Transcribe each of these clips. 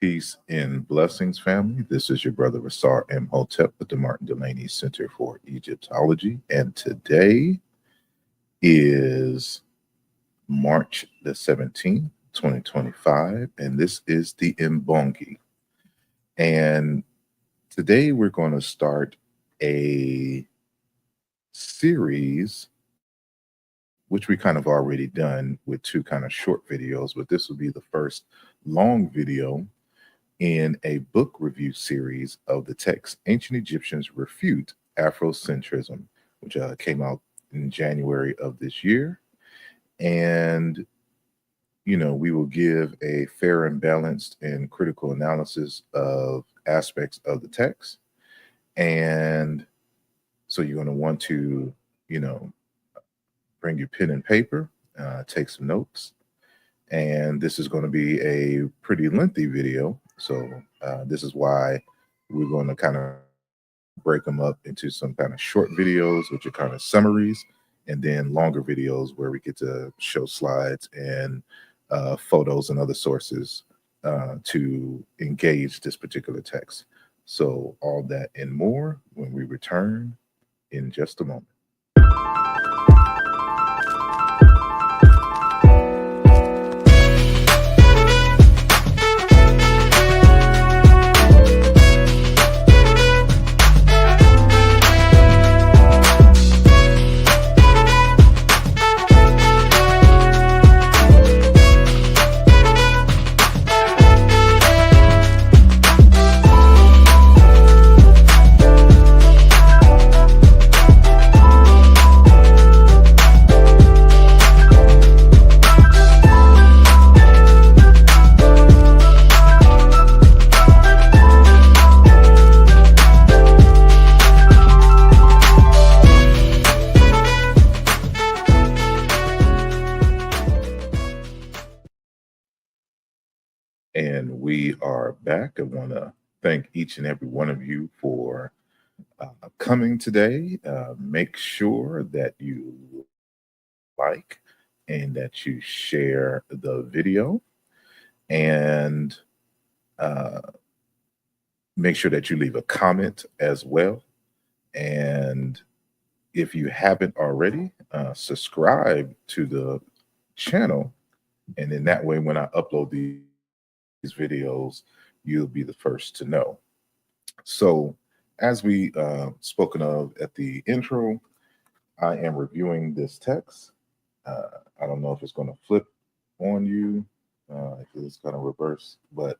Peace and blessings, family. This is your brother Asarimhotep with the Martin Delaney Center for Egyptology. And today is March the 17th, 2025. And this is the Mbongi. And today we're going to start a series, which we kind of already done with two kind of short videos, but this will be the first long video in a book review series of the text Ancient Egyptians Refute Afrocentrism, which came out in January of this year. And, we will give a fair and balanced and critical analysis of aspects of the text. And so you're going to want to, bring your pen and paper, take some notes. And this is going to be a pretty lengthy video. So this is why we're going to kind of break them up into some kind of short videos, which are kind of summaries, and then longer videos where we get to show slides and photos and other sources to engage this particular text. So all that and more when we return in just a moment. And we are back. I want to thank each and every one of you for coming today. Make sure that you like and that you share the video, and make sure that you leave a comment as well. And if you haven't already, subscribe to the channel. And in that way, when I upload these videos, you'll be the first to know. So as we spoken of at the intro, I am reviewing this text. I don't know if it's going to flip on you, if it's going to reverse, but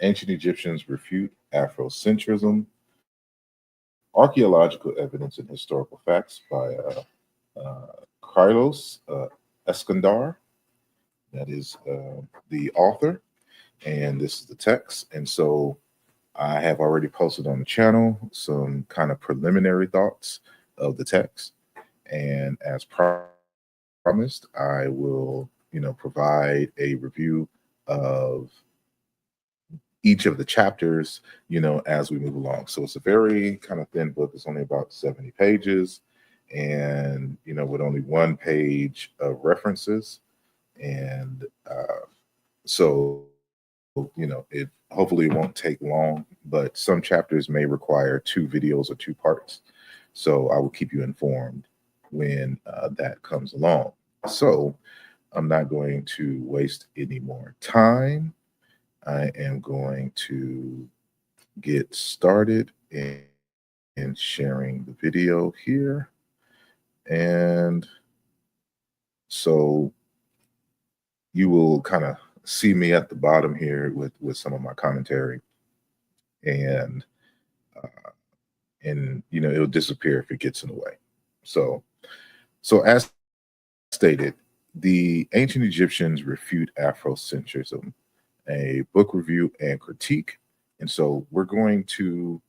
Ancient Egyptians Refute Afrocentrism, Archaeological Evidence and Historical Facts by Krylos Eskandar. That is the author. And this is the text. And so I have already posted on the channel some kind of preliminary thoughts of the text. And as promised, I will, provide a review of each of the chapters, as we move along. So it's a very kind of thin book. It's only about 70 pages and, with only one page of references. And so it hopefully won't take long, but some chapters may require two videos or two parts. So I will keep you informed when that comes along. So I'm not going to waste any more time. I am going to get started in sharing the video here. And so you will kind of see me at the bottom here with some of my commentary, and it'll disappear if it gets in the way. So as stated, the Ancient Egyptians Refute Afrocentrism, a book review and critique. And so we're going to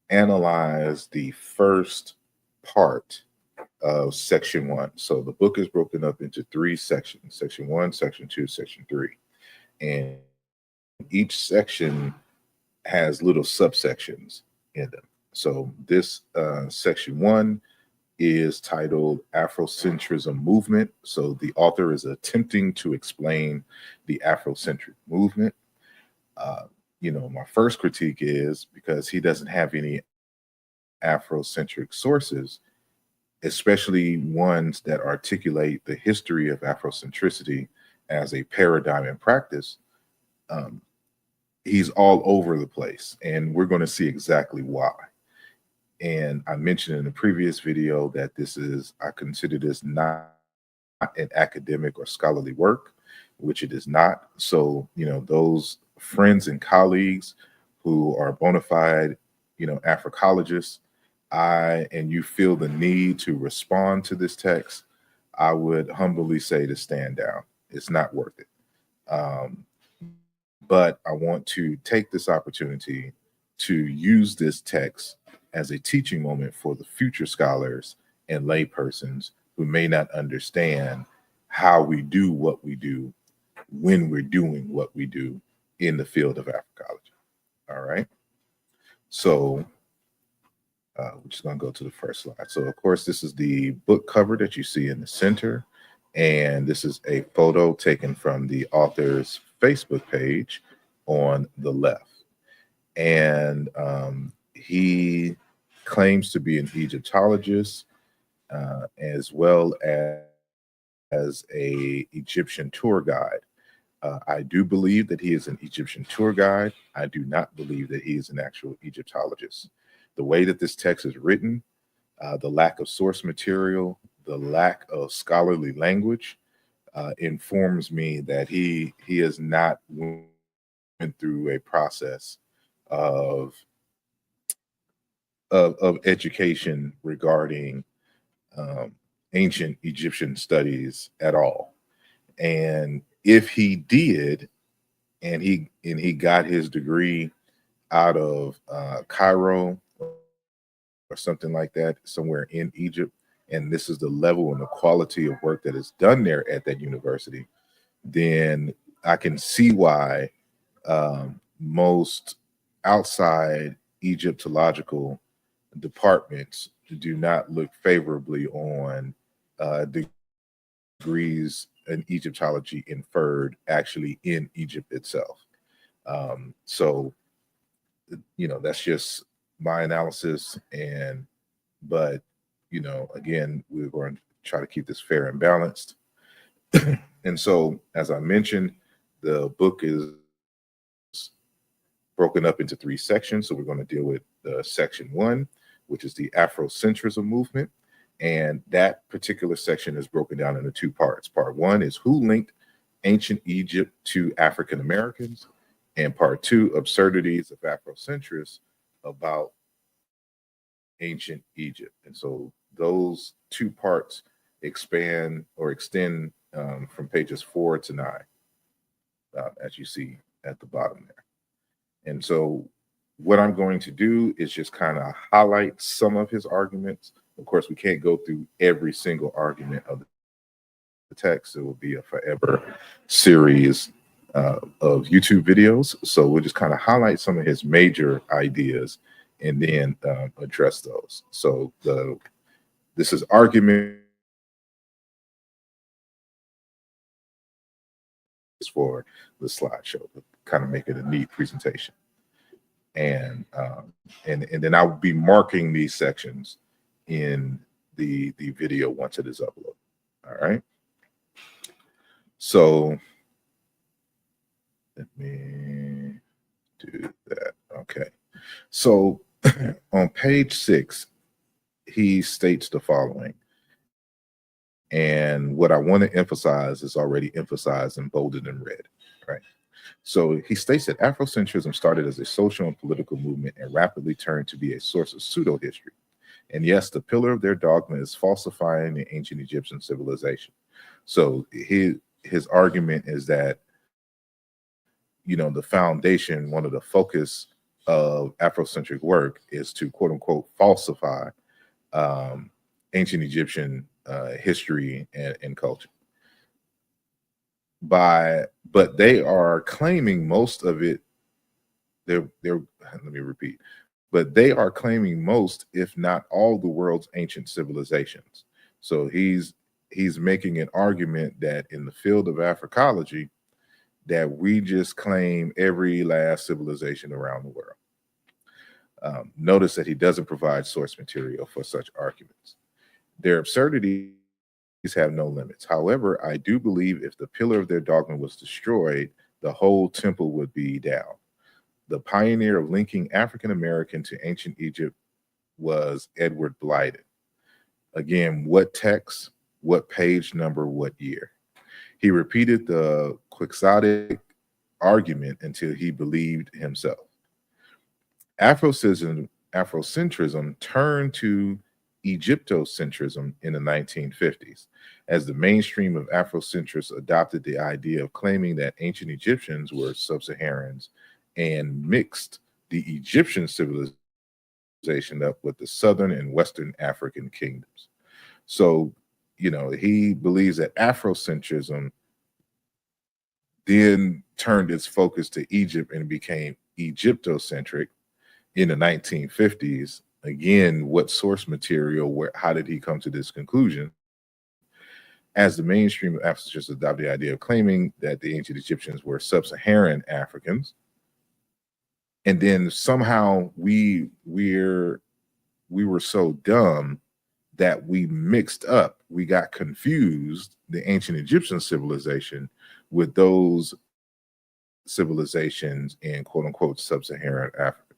analyze the first part of section 1. So the book is broken up into 3 sections: section 1, section 2, section 3. And each section has little subsections in them. So this section 1 is titled Afrocentrism Movement. So the author is attempting to explain the Afrocentric movement. my first critique is because he doesn't have any Afrocentric sources, especially ones that articulate the history of Afrocentricity as a paradigm and practice. Um, he's all over the place, and we're going to see exactly why. And I mentioned in the previous video that I consider this not an academic or scholarly work, which it is not. So, those friends and colleagues who are bona fide, Africologists, and you feel the need to respond to this text, I would humbly say to stand down. It's not worth it. Um, but I want to take this opportunity to use this text as a teaching moment for the future scholars and laypersons who may not understand how we do what we do when we're doing what we do in the field of Africology. All right. So we're just going to go to the first slide. So, of course, this is the book cover that you see in the center. And this is a photo taken from the author's Facebook page on the left. And he claims to be an Egyptologist as well as a Egyptian tour guide. I do believe that he is an Egyptian tour guide. I do not believe that he is an actual Egyptologist. The way that this text is written, the lack of source material, the lack of scholarly language informs me that he has not went through a process of education regarding ancient Egyptian studies at all. And if he did, and he got his degree out of Cairo or something like that, somewhere in Egypt, and this is the level and the quality of work that is done there at that university, then I can see why most outside Egyptological departments do not look favorably on degrees in Egyptology inferred actually in Egypt itself. So, that's just my analysis. But, again, we're going to try to keep this fair and balanced. And so, as I mentioned, the book is broken up into 3 sections. So we're going to deal with section 1, which is the Afrocentrism movement. And that particular section is broken down into 2 parts. Part 1 is who linked ancient Egypt to African Americans, and part 2, absurdities of Afrocentrists about ancient Egypt. And so those 2 parts expand or extend from pages 4 to 9, as you see at the bottom there. And so what I'm going to do is just kind of highlight some of his arguments. Of course, we can't go through every single argument of the text. It will be a forever series of YouTube videos. So we'll just kind of highlight some of his major ideas and then address those. So this is argument for the slideshow to kind of make it a neat presentation. And then I will be marking these sections in the video once it is uploaded. All right. So let me do that. Okay. So on page 6, he states the following. And what I want to emphasize is already emphasized and bolded in red, right? So he states that Afrocentrism started as a social and political movement and rapidly turned to be a source of pseudo-history. And yes, the pillar of their dogma is falsifying the ancient Egyptian civilization. So his argument is that, the foundation, one of the focus of Afrocentric work is to quote unquote falsify ancient Egyptian history and culture. But they are claiming most of it. They're let me repeat. But they are claiming most, if not all, the world's ancient civilizations. So he's making an argument that in the field of Africology, that we just claim every last civilization around the world. Notice that he doesn't provide source material for such arguments. Their absurdities have no limits. However, I do believe if the pillar of their dogma was destroyed, the whole temple would be down. The pioneer of linking African American to ancient Egypt was Edward Blyden. Again, what text, what page number, what year? He repeated the quixotic argument until he believed himself. Afrocentrism turned to Egyptocentrism in the 1950s, as the mainstream of Afrocentrists adopted the idea of claiming that ancient Egyptians were sub-Saharans and mixed the Egyptian civilization up with the Southern and Western African kingdoms. So, he believes that Afrocentrism then turned its focus to Egypt and became Egyptocentric in the 1950s. Again, what source material, how did he come to this conclusion? As the mainstream of Afrocentrists adopted the idea of claiming that the ancient Egyptians were sub-Saharan Africans, and then somehow we were so dumb that we got confused the ancient Egyptian civilization with those civilizations in quote unquote sub-Saharan Africa,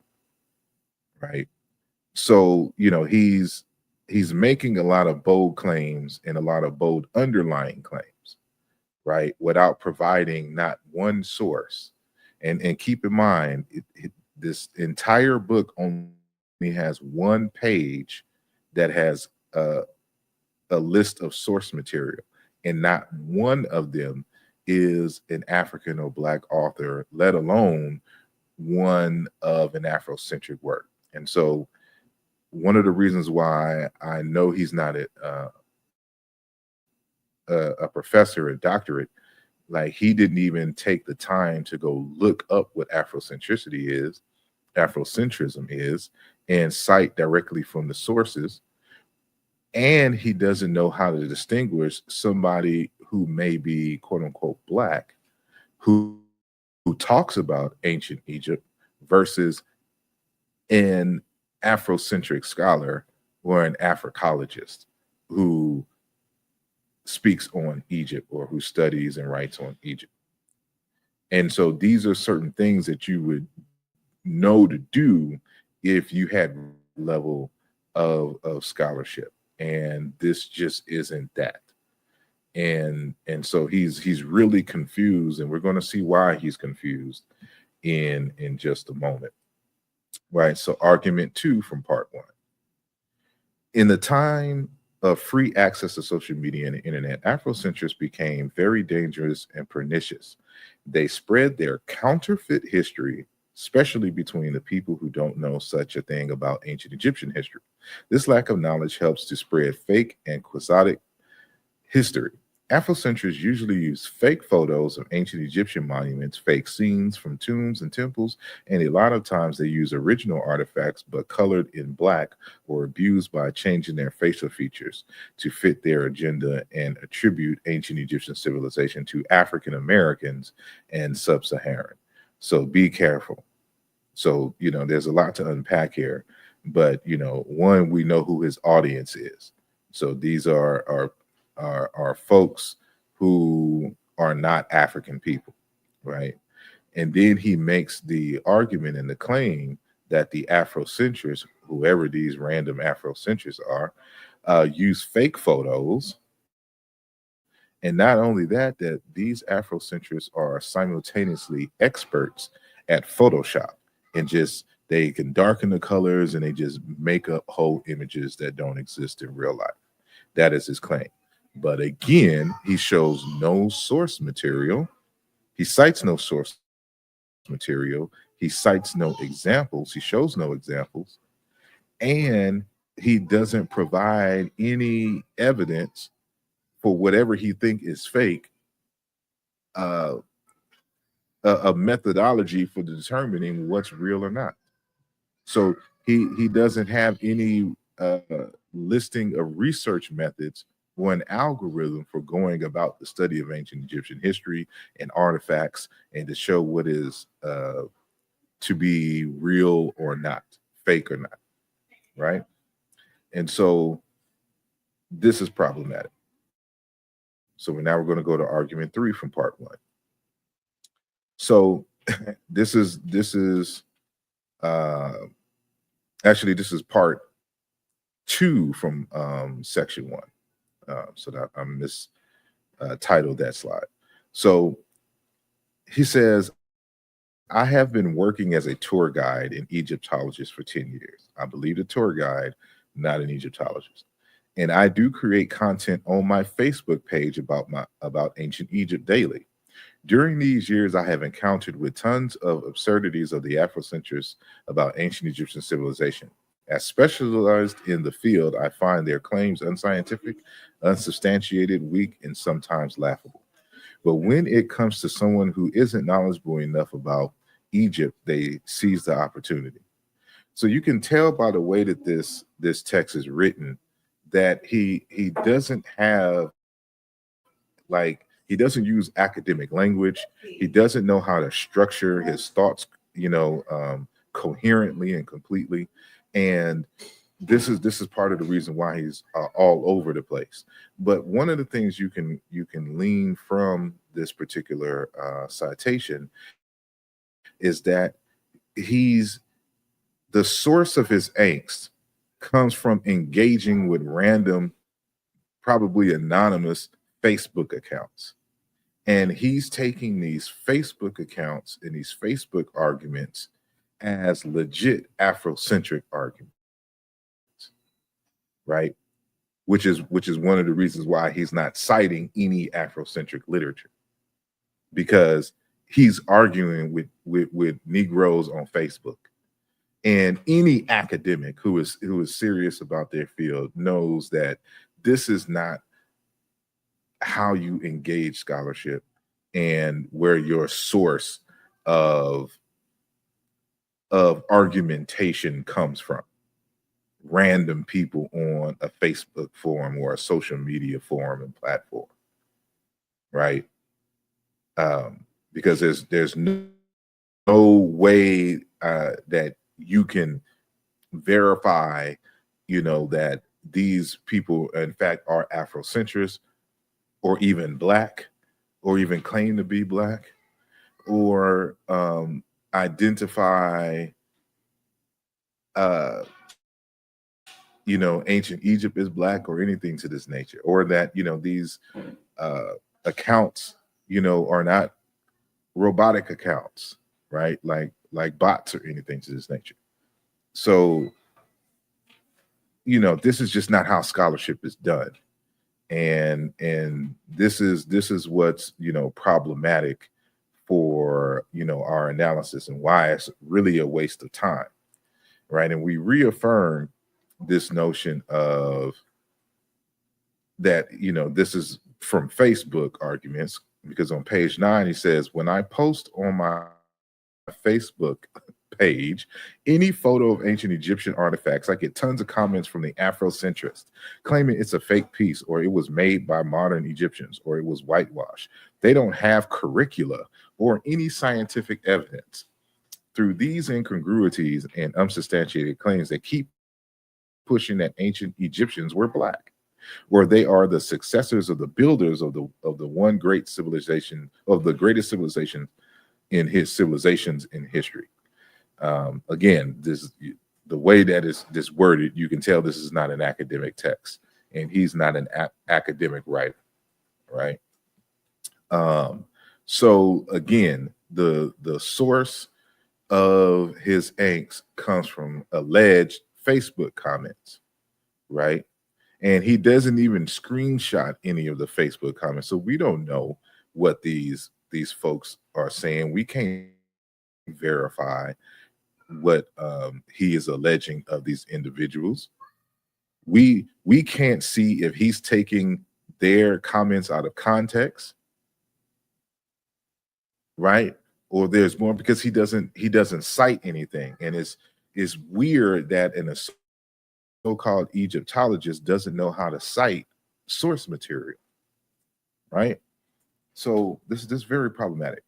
right? So, he's making a lot of bold claims and a lot of bold underlying claims, right? Without providing not one source. And keep in mind, this entire book only has one page that has a list of source material, and not one of them is an African or Black author, let alone one of an Afrocentric work. And so one of the reasons why I know he's not a professor, a doctorate, like he didn't even take the time to go look up what Afrocentrism is, and cite directly from the sources. And he doesn't know how to distinguish somebody who may be quote unquote Black, who talks about ancient Egypt versus an Afrocentric scholar or an Africologist who speaks on Egypt or who studies and writes on Egypt. And so these are certain things that you would know to do if you had level of scholarship. And this just isn't that. And so he's really confused, and we're going to see why he's confused in just a moment. Right. So argument 2 from part 1. In the time of free access to social media and the internet, Afrocentrists became very dangerous and pernicious. They spread their counterfeit history, especially between the people who don't know such a thing about ancient Egyptian history. This lack of knowledge helps to spread fake and quixotic history. Afrocentrists usually use fake photos of ancient Egyptian monuments, fake scenes from tombs and temples, and a lot of times they use original artifacts but colored in Black or abused by changing their facial features to fit their agenda and attribute ancient Egyptian civilization to African Americans and sub-Saharan. So be careful. So, there's a lot to unpack here, but, one, we know who his audience is. So these are folks who are not African people, right? And then he makes the argument and the claim that the Afrocentrists, whoever these random Afrocentrists are, use fake photos. And not only that these Afrocentrists are simultaneously experts at Photoshop, and they can darken the colors and they just make up whole images that don't exist in real life. That is his claim. But again, he shows no source material. He cites no source material. He cites no examples. He shows no examples. And he doesn't provide any evidence for whatever he think is fake, a methodology for determining what's real or not. So he doesn't have any listing of research methods or an algorithm for going about the study of ancient Egyptian history and artifacts, and to show what is to be real or not, fake or not, right? And so this is problematic. So now we're going to go to argument 3 from part 1. So this is actually this is part 2 from section 1. So that I titled that slide. So he says, I have been working as a tour guide and Egyptologist for 10 years. I believe a tour guide, not an Egyptologist. And I do create content on my Facebook page about ancient Egypt daily. During these years, I have encountered with tons of absurdities of the Afrocentrists about ancient Egyptian civilization. As specialized in the field, I find their claims unscientific, unsubstantiated, weak, and sometimes laughable. But when it comes to someone who isn't knowledgeable enough about Egypt, they seize the opportunity. So you can tell by the way that this text is written that he doesn't have, like, he doesn't use academic language. He doesn't know how to structure his thoughts, coherently and completely. And this is part of the reason why he's all over the place. But one of the things you can lean from this particular citation is that the source of his angst comes from engaging with random, probably anonymous Facebook accounts. And he's taking these Facebook accounts and these Facebook arguments as legit Afrocentric arguments, right? Which is one of the reasons why he's not citing any Afrocentric literature, because he's arguing with Negroes on Facebook. And any academic who is serious about their field knows that this is not how you engage scholarship and where your source of argumentation comes from. Random people on a Facebook forum or a social media forum and platform, right? Because there's no way that you can verify, that these people, in fact, are Afrocentrists, or even Black, or even claim to be Black, or identify, ancient Egypt as Black, or anything to this nature, or that these accounts, are not robotic accounts, right? Like bots or anything to this nature. So, this is just not how scholarship is done. And this is what's, problematic for, our analysis, and why it's really a waste of time, right? And we reaffirm this notion of that, this is from Facebook arguments, because on page 9, he says, when I post on my Facebook page any photo of ancient Egyptian artifacts, I get tons of comments from the Afrocentrists claiming it's a fake piece, or it was made by modern Egyptians, or it was whitewashed. They don't have curricula or any scientific evidence. Through these incongruities and unsubstantiated claims, they keep pushing that ancient Egyptians were Black, or they are the successors of the builders of the one great civilization, of the greatest civilization in his civilizations in history. Again, the way that is this worded, you can tell this is not an academic text, and he's not an academic writer, right? So again, the source of his angst comes from alleged Facebook comments, right? And he doesn't even screenshot any of the Facebook comments, so we don't know what these folks are saying. We can't verify what he is alleging of these individuals. We can't see if he's taking their comments out of context, right? Or there's more, because he doesn't cite anything. And it's weird that a so-called Egyptologist doesn't know how to cite source material, right? So this is very problematic.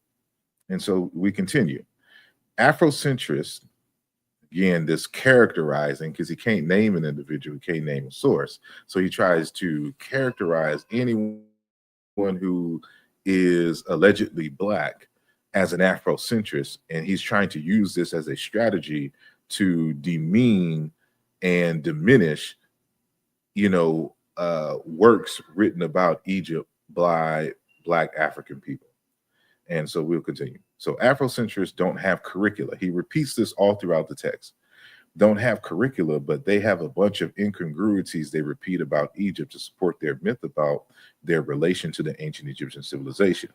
And so we continue. Afrocentrists, again, this characterizing, because he can't name an individual, he can't name a source. So he tries to characterize anyone who is allegedly Black as an Afrocentrist, and he's trying to use this as a strategy to demean and diminish, works written about Egypt by Black African people. And so we'll continue. So Afrocentrists don't have curricula. He repeats this all throughout the text. Don't have curricula, but they have a bunch of incongruities they repeat about Egypt to support their myth about their relation to the ancient Egyptian civilization.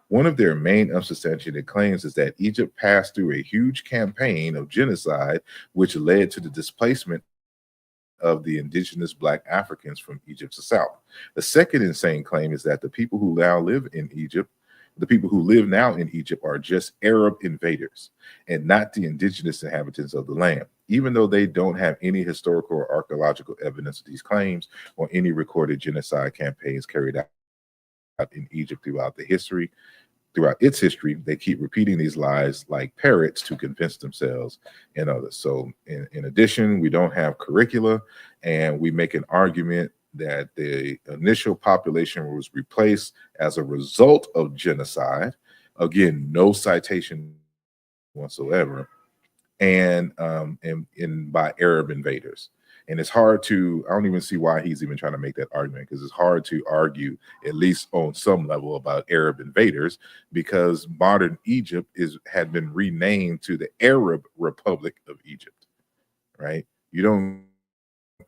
One of their main unsubstantiated claims is that Egypt passed through a huge campaign of genocide, which led to the displacement of the indigenous Black Africans from Egypt to South. The second insane claim is that the people who now live in Egypt, the people who live now in Egypt, are just Arab invaders and not the indigenous inhabitants of the land, even though they don't have any historical or archaeological evidence of these claims or any recorded genocide campaigns carried out in Egypt throughout its history. They keep repeating these lies like parrots to convince themselves and others. So in addition, we don't have curricula, and we make an argument that the initial population was replaced as a result of genocide. Again, no citation whatsoever, and by Arab invaders. And it's hard to, I don't even see why he's even trying to make that argument, because it's hard to argue, at least on some level, about Arab invaders, because modern Egypt had been renamed to the Arab Republic of Egypt, right? You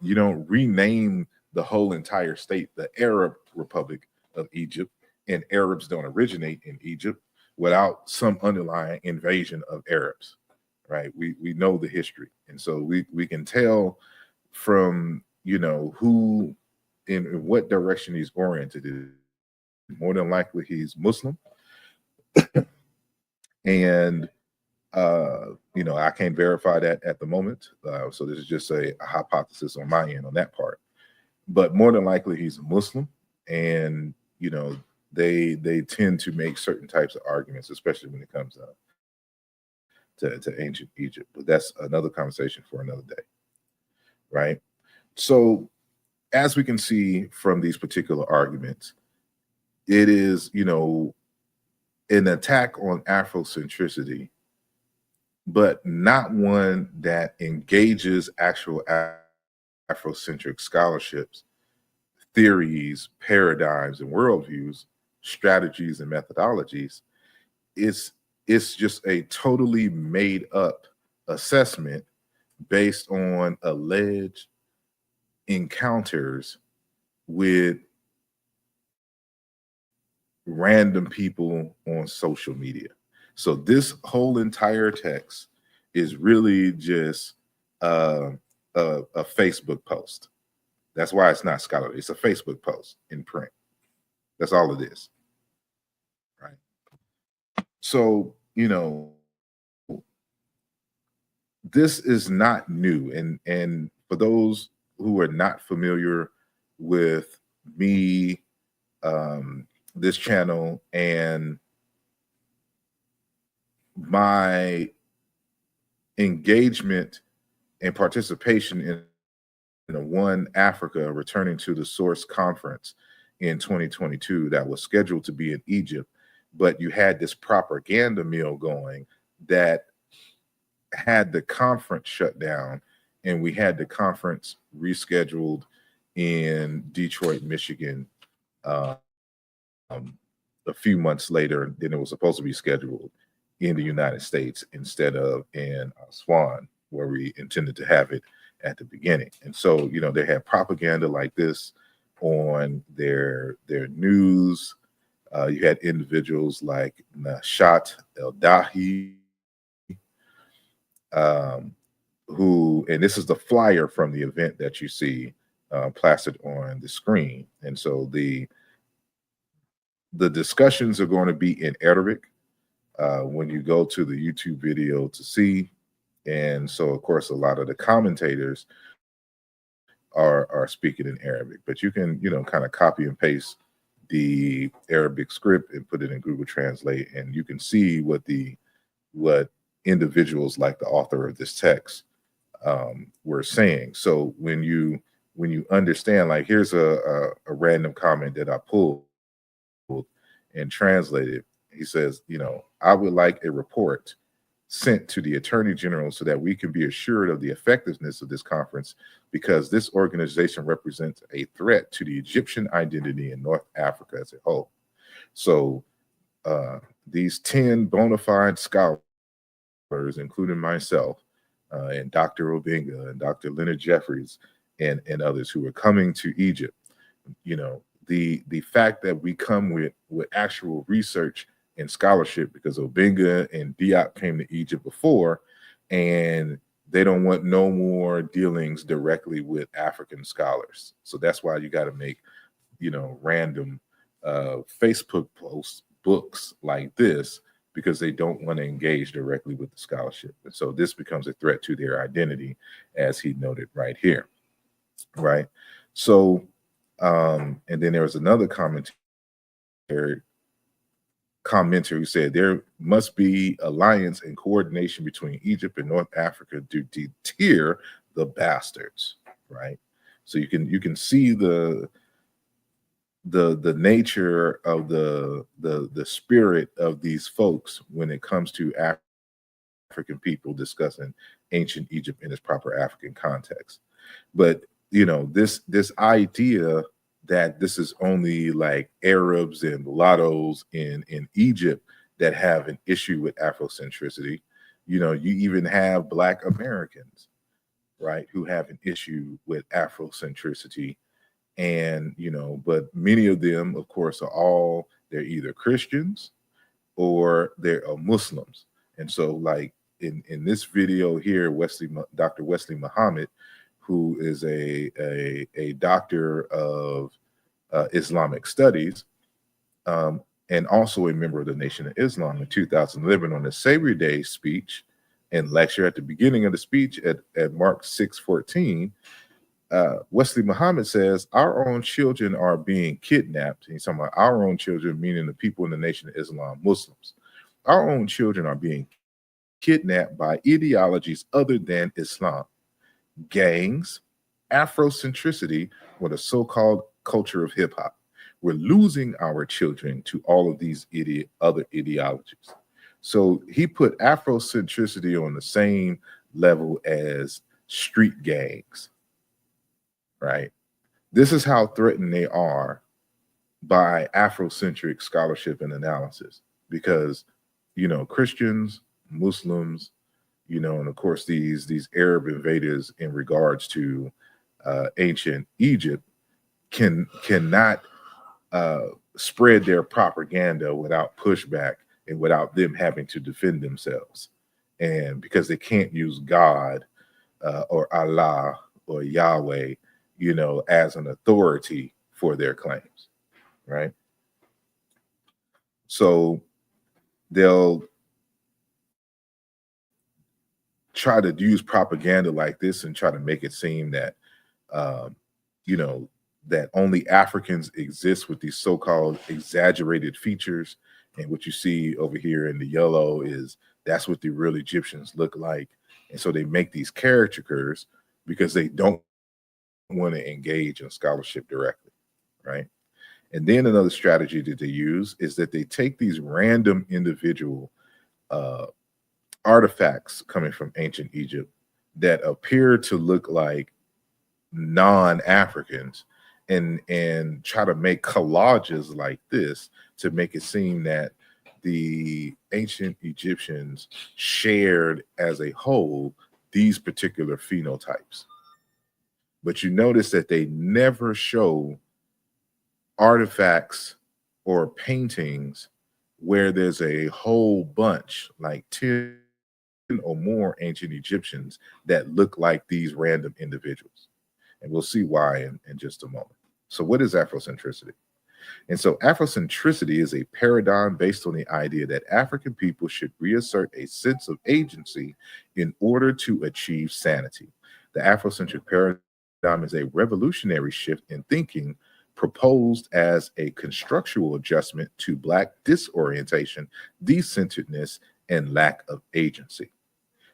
don't rename the whole entire state the Arab Republic of Egypt, and Arabs don't originate in Egypt without some underlying invasion of Arabs, right? We know the history, and so we can tell from who in what direction he's oriented in. More than likely he's Muslim, and I can't verify that at the moment, so this is just a hypothesis on my end on that part, but more than likely he's a Muslim, and they tend to make certain types of arguments, especially when it comes to ancient Egypt, but that's another conversation for another day, right? So as we can see from these particular arguments, it is, an attack on Afrocentricity, but not one that engages actual Afrocentric scholarships, theories, paradigms, and worldviews, strategies, and methodologies. It's just a totally made up assessment based on alleged encounters with random people on social media. So this whole entire text is really just a Facebook post. That's why it's not scholarly. It's a Facebook post in print. That's all it is, right? So this is not new, and for those who are not familiar with me, this channel, and my engagement and participation in a One Africa Returning to the Source conference in 2022 that was scheduled to be in Egypt, but you had this propaganda mill going that had the conference shut down, and we had the conference rescheduled in Detroit, Michigan, a few months later than it was supposed to be scheduled in the United States, instead of in Aswan, where we intended to have it at the beginning. And so, they had propaganda like this on their news. You had individuals like Nashat El-Dahi, who, and this is the flyer from the event that you see plastered on the screen. And so the discussions are going to be in Arabic when you go to the YouTube video to see. And so, of course, a lot of the commentators are speaking in Arabic. But you can, kind of copy and paste the Arabic script and put it in Google Translate, and you can see what individuals like the author of this text were saying. So when you understand, like, here's a random comment that I pulled and translated. He says, I would like a report sent to the Attorney General so that we can be assured of the effectiveness of this conference, because this organization represents a threat to the Egyptian identity in North Africa as a whole. So these 10 bona fide scholars, including myself, and Dr. Obenga and Dr. Leonard Jeffries and others who are coming to Egypt, the fact that we come with actual research and scholarship, because Obenga and Diop came to Egypt before, and they don't want no more dealings directly with African scholars. So that's why you got to make, random Facebook posts, books like this, because they don't want to engage directly with the scholarship. And so this becomes a threat to their identity, as he noted right here, right? So, and then there was another commenter who said there must be alliance and coordination between Egypt and North Africa to deter the bastards, right? So you can see the nature of the spirit of these folks when it comes to African people discussing ancient Egypt in its proper African context. But this idea that this is only like Arabs and mulattoes in Egypt that have an issue with Afrocentricity. You even have Black Americans, right, who have an issue with Afrocentricity. And, but many of them, of course, they're either Christians or they're Muslims. And so, like in this video here, Dr. Wesley Muhammad, who is a doctor of Islamic studies, and also a member of the Nation of Islam, in 2011 on the Savior Day speech and lecture, at the beginning of the speech at Mark 6:14, Wesley Muhammad says, our own children are being kidnapped. And he's talking about our own children, meaning the people in the Nation of Islam, Muslims. Our own children are being kidnapped by ideologies other than Islam, gangs, Afrocentricity, or the so-called culture of hip hop. We're losing our children to all of these other ideologies. So he put Afrocentricity on the same level as street gangs, right? This is how threatened they are by Afrocentric scholarship and analysis, because, Christians, Muslims, and of course these Arab invaders in regards to ancient Egypt cannot spread their propaganda without pushback and without them having to defend themselves. And because they can't use God or Allah or Yahweh, as an authority for their claims, right? So they'll try to use propaganda like this and try to make it seem that, that only Africans exist with these so-called exaggerated features. And what you see over here in the yellow that's what the real Egyptians look like. And so they make these caricatures because they don't want to engage in scholarship directly, right? And then another strategy that they use is that they take these random individual artifacts coming from ancient Egypt that appear to look like non-Africans and try to make collages like this to make it seem that the ancient Egyptians shared as a whole these particular phenotypes. But you notice that they never show artifacts or paintings where there's a whole bunch, like 10 or more ancient Egyptians that look like these random individuals. And we'll see why in just a moment. So what is Afrocentricity? And so Afrocentricity is a paradigm based on the idea that African people should reassert a sense of agency in order to achieve sanity. The Afrocentric paradigm is a revolutionary shift in thinking proposed as a constructual adjustment to Black disorientation, decenteredness, and lack of agency.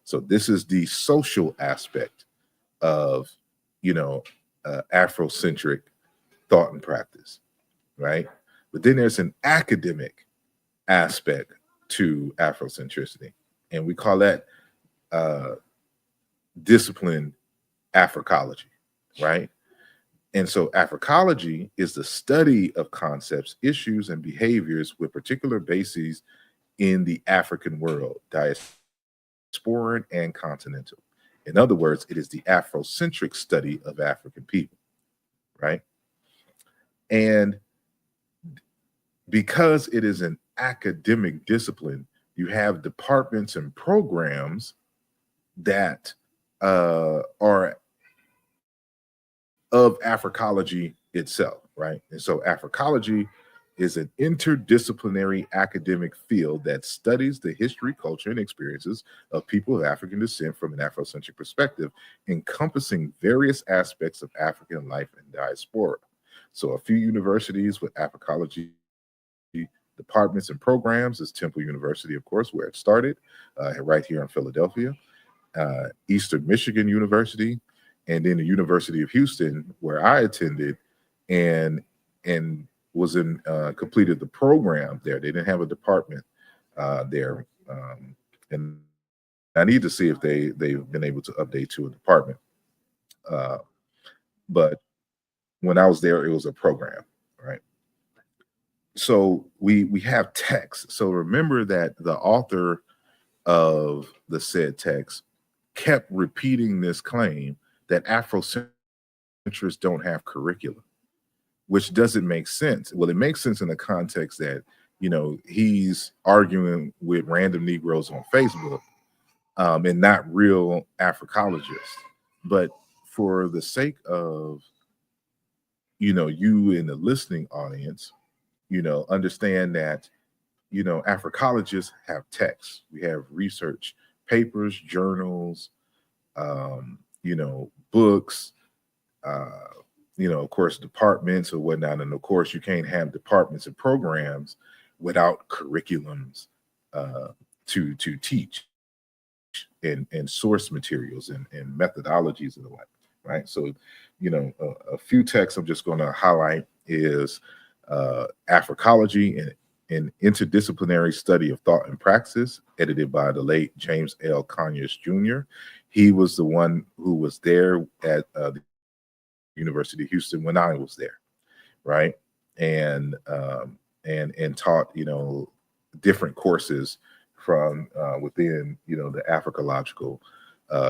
So this is the social aspect of, Afrocentric thought and practice, right? But then there's an academic aspect to Afrocentricity, and we call that discipline Africology, right? And so Africology is the study of concepts, issues, and behaviors with particular bases in the African world, diasporan and continental. In other words, it is the Afrocentric study of African people, right? And because it is an academic discipline, you have departments and programs that are of Africology itself, right? And so Africology is an interdisciplinary academic field that studies the history, culture, and experiences of people of African descent from an Afrocentric perspective, encompassing various aspects of African life and diaspora. So a few universities with Africology departments and programs is Temple University, of course, where it started, right here in Philadelphia, Eastern Michigan University, and then the University of Houston, where I attended, and was in completed the program there. They didn't have a department there, and I need to see if they've been able to update to a department. But when I was there, it was a program, right? So we have text. So remember that the author of the said text kept repeating this claim that Afrocentrists don't have curriculum, which doesn't make sense. Well, it makes sense in the context that, he's arguing with random Negroes on Facebook, and not real Africologists. But for the sake of, you in the listening audience, understand that, Africologists have texts. We have research papers, journals, books, of course, departments or whatnot. And of course, you can't have departments and programs without curriculums to teach and source materials and methodologies and the like, right? So, a few texts I'm just going to highlight is Africology and an interdisciplinary study of thought and praxis, edited by the late James L. Conyers Jr. He was the one who was there at the University of Houston when I was there, right? And taught, different courses from within, the Africological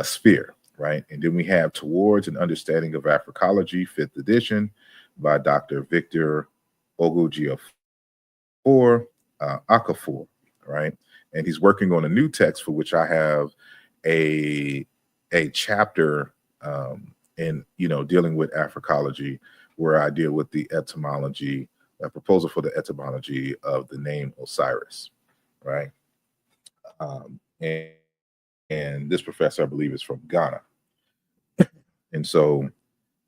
sphere, right? And then we have Towards an Understanding of Africology, 5th edition, by Dr. Victor Ogujiafor Akafor, right? And he's working on a new text for which I have a chapter in dealing with Africology, where I deal with the etymology, a proposal for the etymology of the name Osiris, right? And this professor, I believe, is from Ghana, and so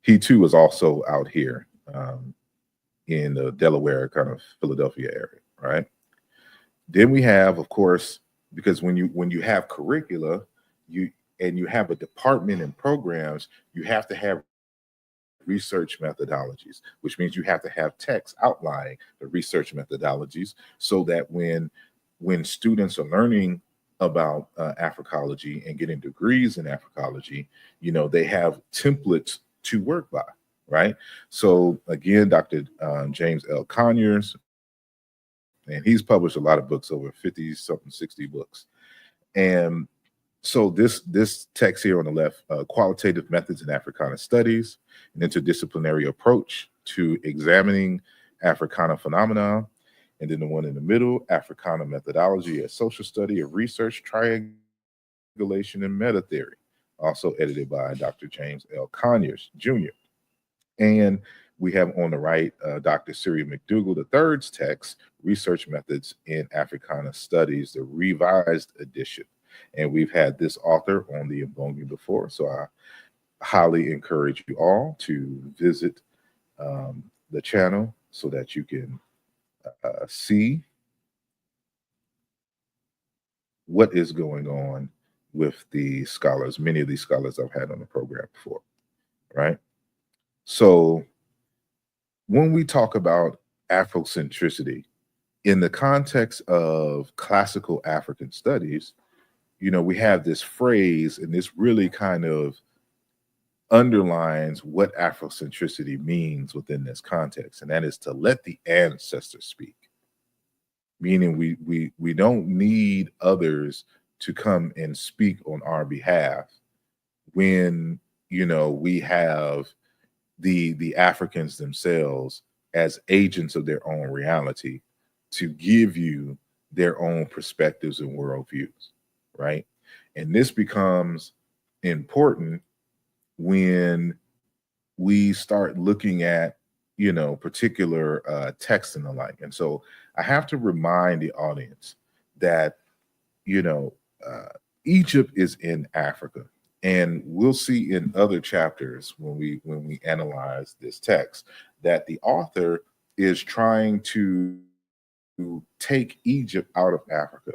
he too is also out here in the Delaware, kind of Philadelphia area, right? Then we have, of course, because when you have curricula, you have a department and programs, you have to have research methodologies, which means you have to have text outlining the research methodologies, so that when students are learning about Africology and getting degrees in Africology, they have templates to work by, right? So again, Dr. James L. Conyers, and he's published a lot of books, over 50 something, 60 books. And so this text here on the left, Qualitative Methods in Africana Studies, an interdisciplinary approach to examining Africana phenomena. And then the one in the middle, Africana Methodology, a social study of research, triangulation, and meta theory, also edited by Dr. James L. Conyers, Jr. And we have on the right, Dr. Siri McDougall III's text, Research Methods in Africana Studies, the revised edition. And we've had this author on the Mbongi before, so highly encourage you all to visit the channel so that you can see what is going on with the scholars, many of these scholars I've had on the program before, right? So when we talk about Afrocentricity in the context of classical African studies, we have this phrase, and this really kind of underlines what Afrocentricity means within this context, and that is to let the ancestors speak. Meaning we don't need others to come and speak on our behalf when we have the Africans themselves as agents of their own reality to give you their own perspectives and worldviews, right? And this becomes important when we start looking at particular texts and the like. And so I have to remind the audience that you know uh, Egypt is in Africa, and we'll see in other chapters when we analyze this text that the author is trying to take Egypt out of Africa.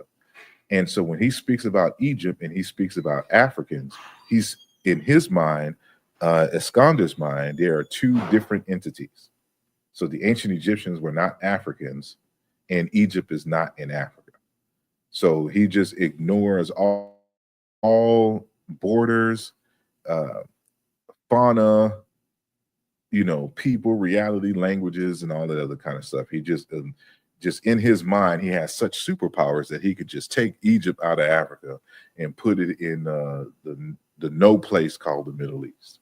And so when he speaks about Egypt and he speaks about Africans, he's in his mind, Iskandar's mind, there are two different entities. So the ancient Egyptians were not Africans, and Egypt is not in Africa. So he just ignores all borders, uh, fauna, people, reality, languages, and all that other kind of stuff. He just in his mind, he has such superpowers that he could just take Egypt out of Africa and put it in the no place called the Middle East,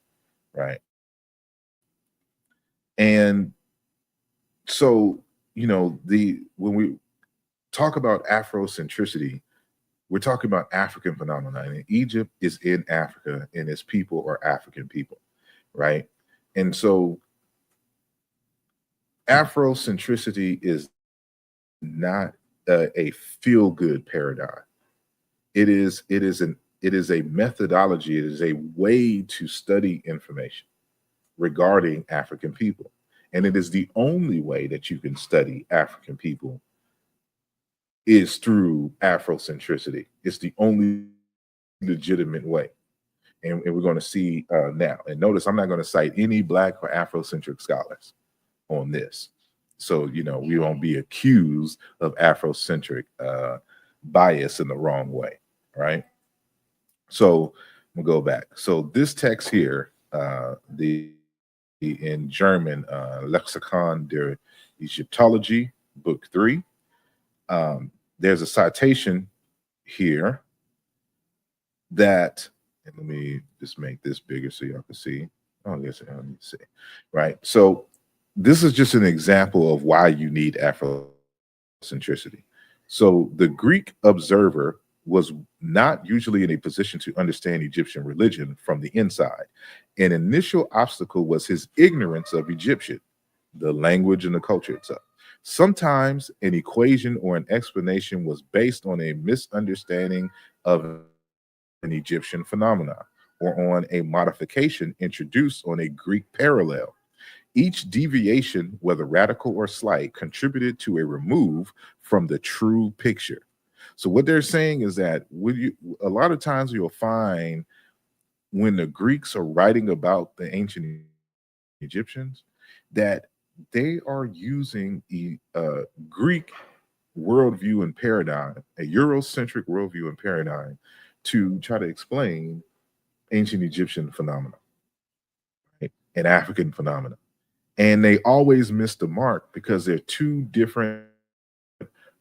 right? And so the when we talk about Afrocentricity, we're talking about African phenomena, and Egypt is in Africa, and its people are African people, right? And so Afrocentricity is not a feel-good paradigm. It is a methodology. It is a way to study information regarding African people, and it is the only way that you can study African people is through Afrocentricity. It's the only legitimate way. And we're going to see now. And notice I'm not going to cite any Black or Afrocentric scholars on this. So, we won't be accused of Afrocentric bias in the wrong way, right? So we'll go back. So this text here, the in German, Lexikon der Egyptologie, book 3, there's a citation here that, and let me just make this bigger so y'all can see. Oh, yes, I need to see. Right. So this is just an example of why you need Afrocentricity. So the Greek observer was not usually in a position to understand Egyptian religion from the inside. An initial obstacle was his ignorance of Egyptian, the language and the culture itself. Sometimes an equation or an explanation was based on a misunderstanding of an Egyptian phenomenon or on a modification introduced on a Greek parallel. Each deviation, whether radical or slight, contributed to a remove from the true picture. So what they're saying is that a lot of times you'll find when the Greeks are writing about the ancient Egyptians that they are using a Greek worldview and paradigm, a Eurocentric worldview and paradigm, to try to explain ancient Egyptian phenomena, right? And African phenomena. And they always miss the mark because they're two different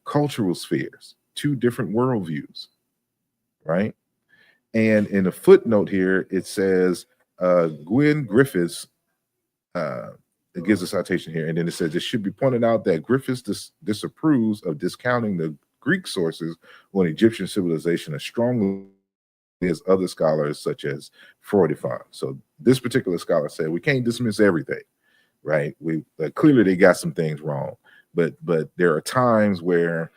cultural spheres, two different worldviews, right? And in a footnote here, it says Gwen Griffiths, it gives a citation here, and then it says it should be pointed out that Griffiths disapproves of discounting the Greek sources on Egyptian civilization as strongly as other scholars such as Freudifon. So this particular scholar said we can't dismiss everything, right? We clearly they got some things wrong, but there are times where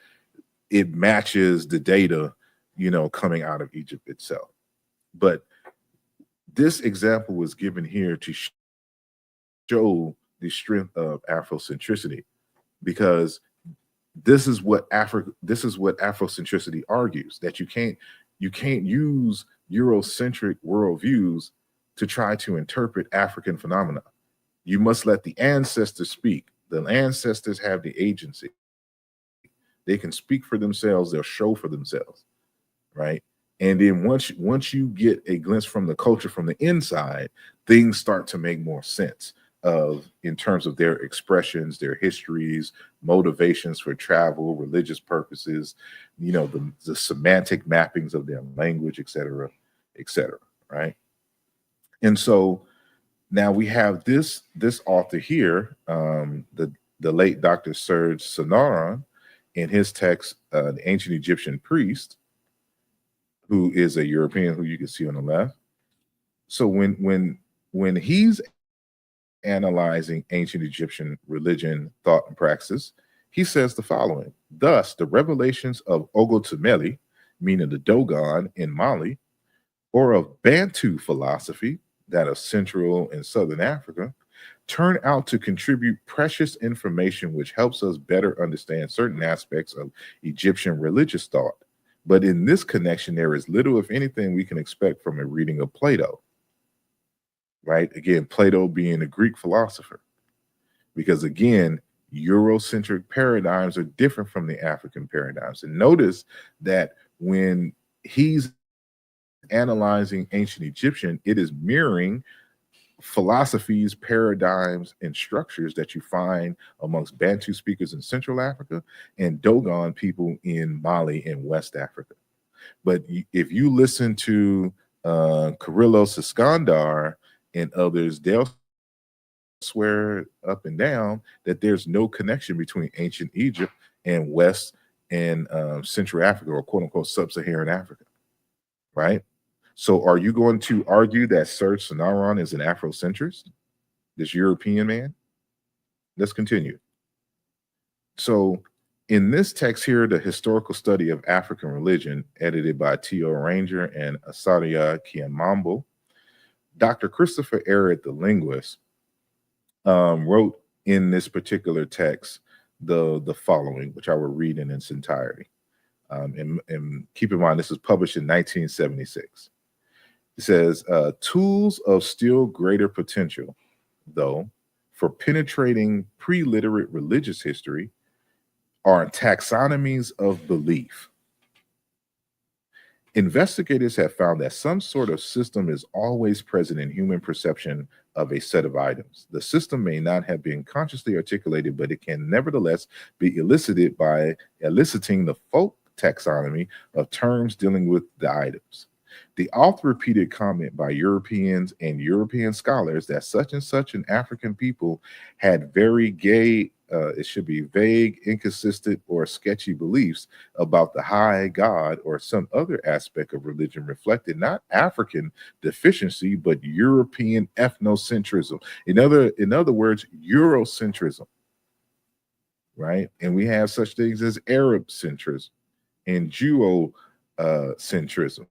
it matches the data, coming out of Egypt itself. But This example was given here to show the strength of Afrocentricity, because this is what Afrocentricity argues, that you can't use Eurocentric worldviews to try to interpret African phenomena. You must let the ancestors speak. The ancestors have the agency. They can speak for themselves, they'll show for themselves, right? And then once you get a glimpse from the culture from the inside, things start to make more sense of in terms of their expressions, their histories, motivations for travel, religious purposes, the semantic mappings of their language, et cetera, right? And so now we have this author here, the late Dr. Serge Sonaron, in his text, The Ancient Egyptian Priest, who is a European, who you can see on the left. So when he's analyzing ancient Egyptian religion, thought, and praxis, he says the following: thus, the revelations of Ogotumeli, meaning the Dogon in Mali, or of Bantu philosophy, that of Central and Southern Africa, turn out to contribute precious information which helps us better understand certain aspects of Egyptian religious thought. But in this connection, there is little, if anything, we can expect from a reading of Plato, right? Again, Plato being a Greek philosopher, because again, Eurocentric paradigms are different from the African paradigms. And notice that when he's analyzing ancient Egyptian, it is mirroring philosophies, paradigms, and structures that you find amongst Bantu speakers in Central Africa and Dogon people in Mali and West Africa. But if you listen to Carrillo Iskandar and others, they'll swear up and down that there's no connection between ancient Egypt and West and Central Africa, or quote unquote sub-Saharan Africa, right? So are you going to argue that Serge Sonaron is an Afrocentrist, this European man? Let's continue. So in this text here, The Historical Study of African Religion, edited by T.O. Ranger and Asaria Kiamambo, Dr. Christopher Ehret, the linguist, wrote in this particular text the following, which I will read in its entirety. And keep in mind, this was published in 1976. It says, tools of still greater potential, though, for penetrating pre-literate religious history are taxonomies of belief. Investigators have found that some sort of system is always present in human perception of a set of items. The system may not have been consciously articulated, but it can nevertheless be elicited by eliciting the folk taxonomy of terms dealing with the items. The oft-repeated comment by Europeans and European scholars that such and such an African people had very vague, inconsistent, or sketchy beliefs about the high God or some other aspect of religion reflected not African deficiency, but European ethnocentrism. In other words, Eurocentrism, right? And we have such things as Arab centrism and Jewocentrism.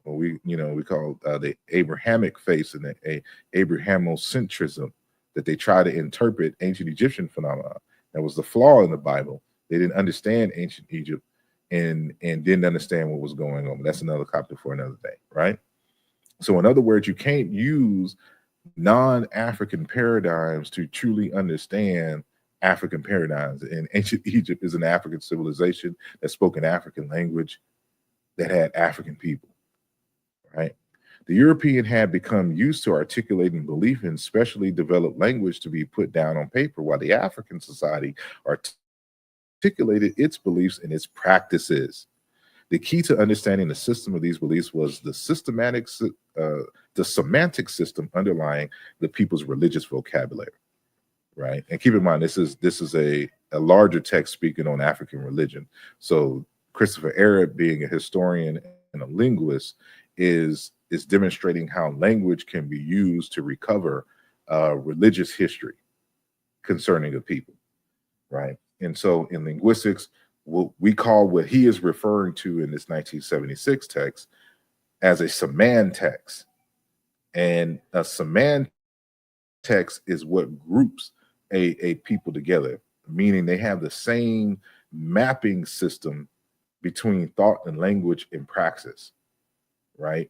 We call the Abrahamic faith and the Abrahamocentrism, that they try to interpret ancient Egyptian phenomena. That was the flaw in the Bible. They didn't understand ancient Egypt and didn't understand what was going on. But that's another topic for another day, right? So in other words, you can't use non-African paradigms to truly understand African paradigms. And ancient Egypt is an African civilization that spoke an African language that had African people. Right? The European had become used to articulating belief in specially developed language to be put down on paper, while the African society articulated its beliefs and its practices. The key to understanding the system of these beliefs was the semantic system underlying the people's religious vocabulary. Right? And keep in mind, this is a larger text speaking on African religion. So Christopher Ehret, being a historian and a linguist, is demonstrating how language can be used to recover religious history concerning a people, right? And so in linguistics, what we call what he is referring to in this 1976 text as a semantext, And a semantics is what groups a people together, meaning they have the same mapping system between thought and language and praxis, right?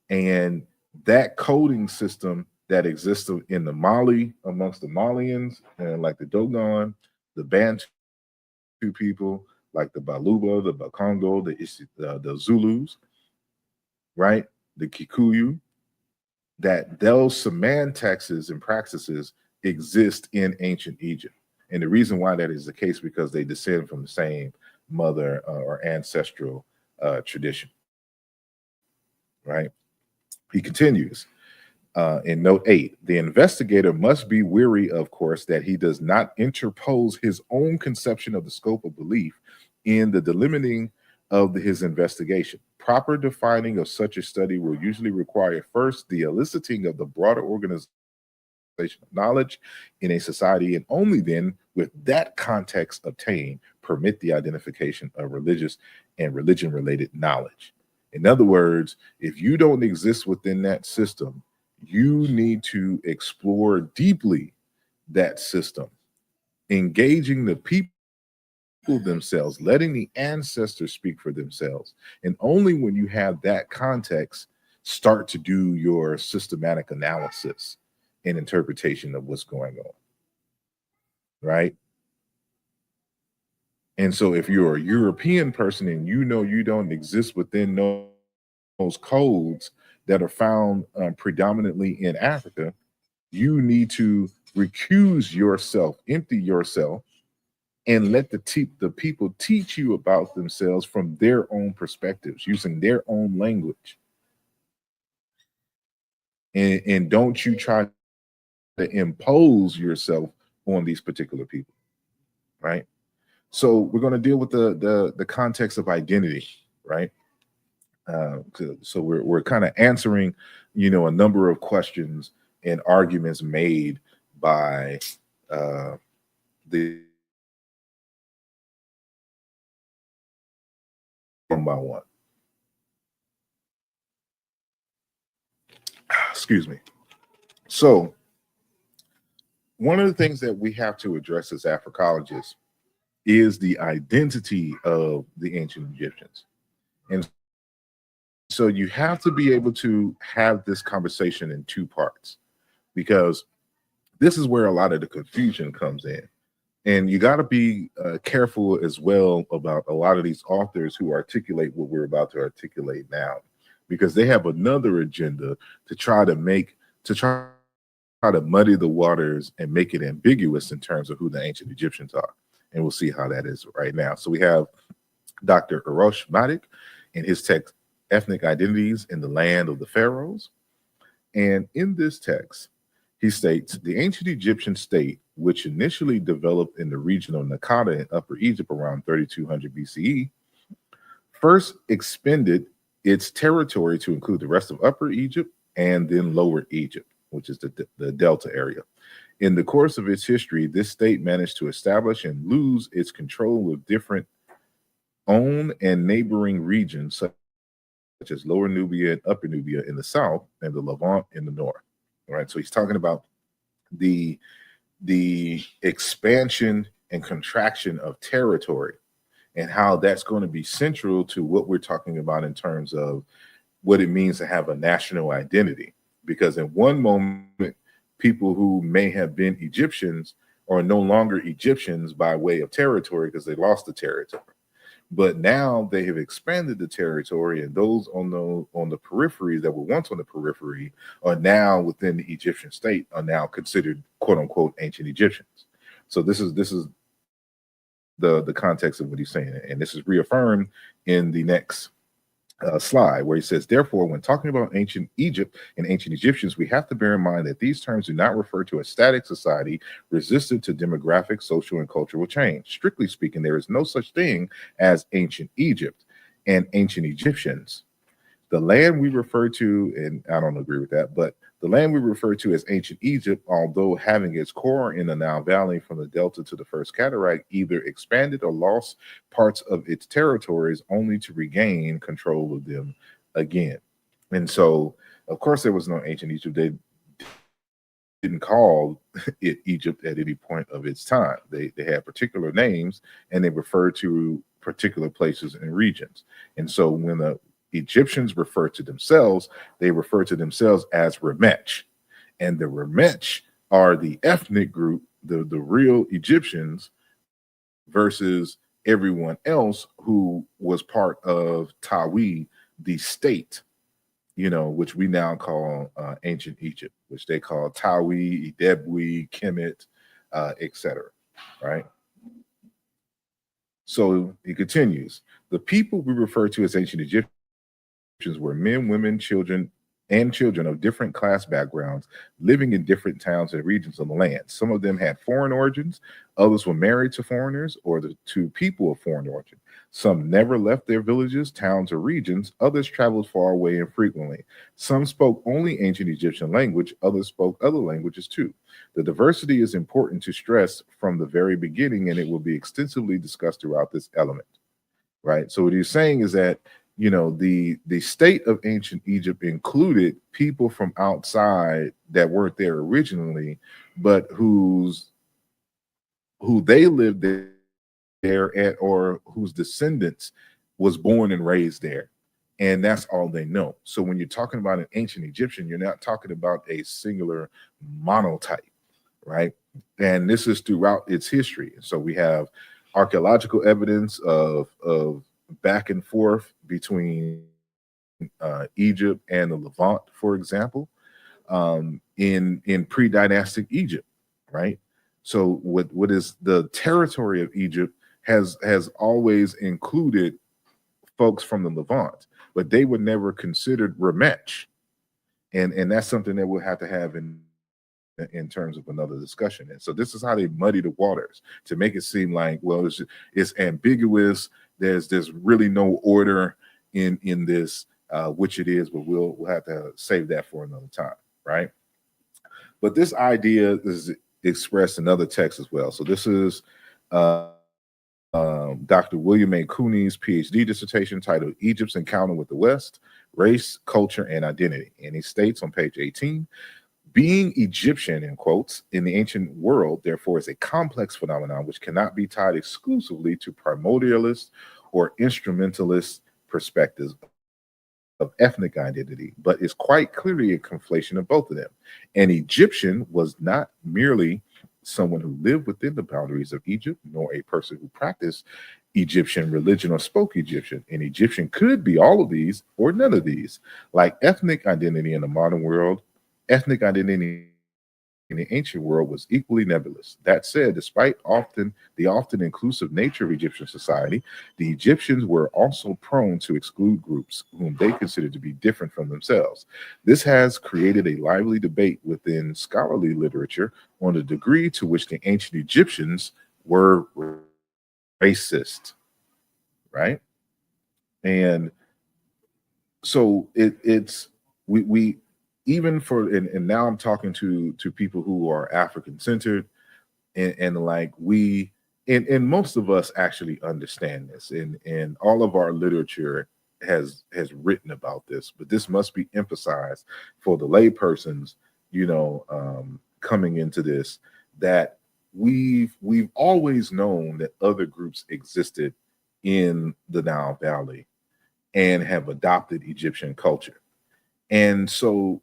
And that coding system that exists in the Mali amongst the Malians and like the Dogon, the Bantu people, like the Baluba, the Bakongo, the Zulus, right? The Kikuyu, that those semantics and practices exist in ancient Egypt. And the reason why that is the case because they descend from the same mother or ancestral tradition, right? He continues in note 8, the investigator must be wary, of course, that he does not interpose his own conception of the scope of belief in the delimiting of his investigation. Proper defining of such a study will usually require first the eliciting of the broader organization of knowledge in a society, and only then, with that context obtained, permit the identification of religious and religion-related knowledge. In other words, if you don't exist within that system, you need to explore deeply that system, engaging the people themselves, letting the ancestors speak for themselves. And only when you have that context, start to do your systematic analysis and interpretation of what's going on, right? And so if you're a European person and you know you don't exist within those codes that are found predominantly in Africa, you need to recuse yourself, empty yourself, and let the people teach you about themselves from their own perspectives, using their own language. And don't you try to impose yourself on these particular people, right? So we're going to deal with the context of identity, right? So we're kind of answering, a number of questions and arguments made by the one by one. Excuse me. So one of the things that we have to address as Africologists is the identity of the ancient Egyptians. And so you have to be able to have this conversation in two parts, because this is where a lot of the confusion comes in. And you got to be careful as well about a lot of these authors who articulate what we're about to articulate now, because they have another agenda to try to muddy the waters and make it ambiguous in terms of who the ancient Egyptians are. And we'll see how that is right now. So we have Dr. Erosh Madik in his text, Ethnic Identities in the Land of the Pharaohs. And in this text, he states, the ancient Egyptian state, which initially developed in the region of Nakata in Upper Egypt around 3200 BCE, first expanded its territory to include the rest of Upper Egypt and then Lower Egypt, which is the Delta area. In the course of its history, this state managed to establish and lose its control of different own and neighboring regions, such as Lower Nubia and Upper Nubia in the south and the Levant in the north. All right, so he's talking about the expansion and contraction of territory and how that's going to be central to what we're talking about in terms of what it means to have a national identity. Because in one moment, people who may have been Egyptians are no longer Egyptians by way of territory because they lost the territory. But now they have expanded the territory, and those on the periphery that were once on the periphery are now within the Egyptian state, are now considered quote unquote ancient Egyptians. So this is the context of what he's saying, and this is reaffirmed in the next slide, where he says, therefore, when talking about ancient Egypt and ancient Egyptians, we have to bear in mind that these terms do not refer to a static society resistant to demographic, social, and cultural change. Strictly speaking, there is no such thing as ancient Egypt and ancient Egyptians. The land we refer to, and I don't agree with that, but the land we refer to as ancient Egypt, although having its core in the Nile Valley from the Delta to the First Cataract, either expanded or lost parts of its territories only to regain control of them again. And so, of course, there was no ancient Egypt. They didn't call it Egypt at any point of its time. They had particular names, and they referred to particular places and regions. And so when the Egyptians refer to themselves, they refer to themselves as Remech. And the Remech are the ethnic group, the real Egyptians, versus everyone else who was part of Tawi, the state, which we now call ancient Egypt, which they call Tawi, Edebwi, Kemet, etc. Right? So he continues. The people we refer to as ancient Egyptians were men, women, children, and children of different class backgrounds living in different towns and regions of the land. Some of them had foreign origins, others were married to foreigners or to people of foreign origin. Some never left their villages, towns, or regions. Others traveled far away and frequently. Some spoke only ancient Egyptian language, others spoke other languages too. The diversity is important to stress from the very beginning, and it will be extensively discussed throughout this element. Right? So what he's saying is that the state of ancient Egypt included people from outside that weren't there originally, but who they lived there at, or whose descendants was born and raised there. And that's all they know. So when you're talking about an ancient Egyptian, you're not talking about a singular monotype, right? And this is throughout its history. So we have archaeological evidence of back and forth between Egypt and the Levant, for example, in pre-dynastic Egypt, right? So what is the territory of Egypt has always included folks from the Levant, but they were never considered Remech, and that's something that we'll have to have in terms of another discussion. And so this is how they muddy the waters to make it seem like, well, it's ambiguous. There's really no order in this, which it is, but we'll have to save that for another time, right? But this idea is expressed in other texts as well. So this is Dr. William A. Cooney's PhD dissertation titled Egypt's Encounter with the West, Race, Culture, and Identity. And he states on page 18, being Egyptian, in quotes, in the ancient world, therefore, is a complex phenomenon which cannot be tied exclusively to primordialist or instrumentalist perspectives of ethnic identity, but is quite clearly a conflation of both of them. An Egyptian was not merely someone who lived within the boundaries of Egypt, nor a person who practiced Egyptian religion or spoke Egyptian. An Egyptian could be all of these or none of these. Like ethnic identity in the modern world, ethnic identity in the ancient world was equally nebulous. That said, despite the often inclusive nature of Egyptian society, the Egyptians were also prone to exclude groups whom they considered to be different from themselves. This has created a lively debate within scholarly literature on the degree to which the ancient Egyptians were racist, right? And so we even for, and now I'm talking to people who are African centered, and like we and most of us actually understand this, and all of our literature has written about this, but this must be emphasized for the laypersons, coming into this, that we've always known that other groups existed in the Nile Valley and have adopted Egyptian culture. And so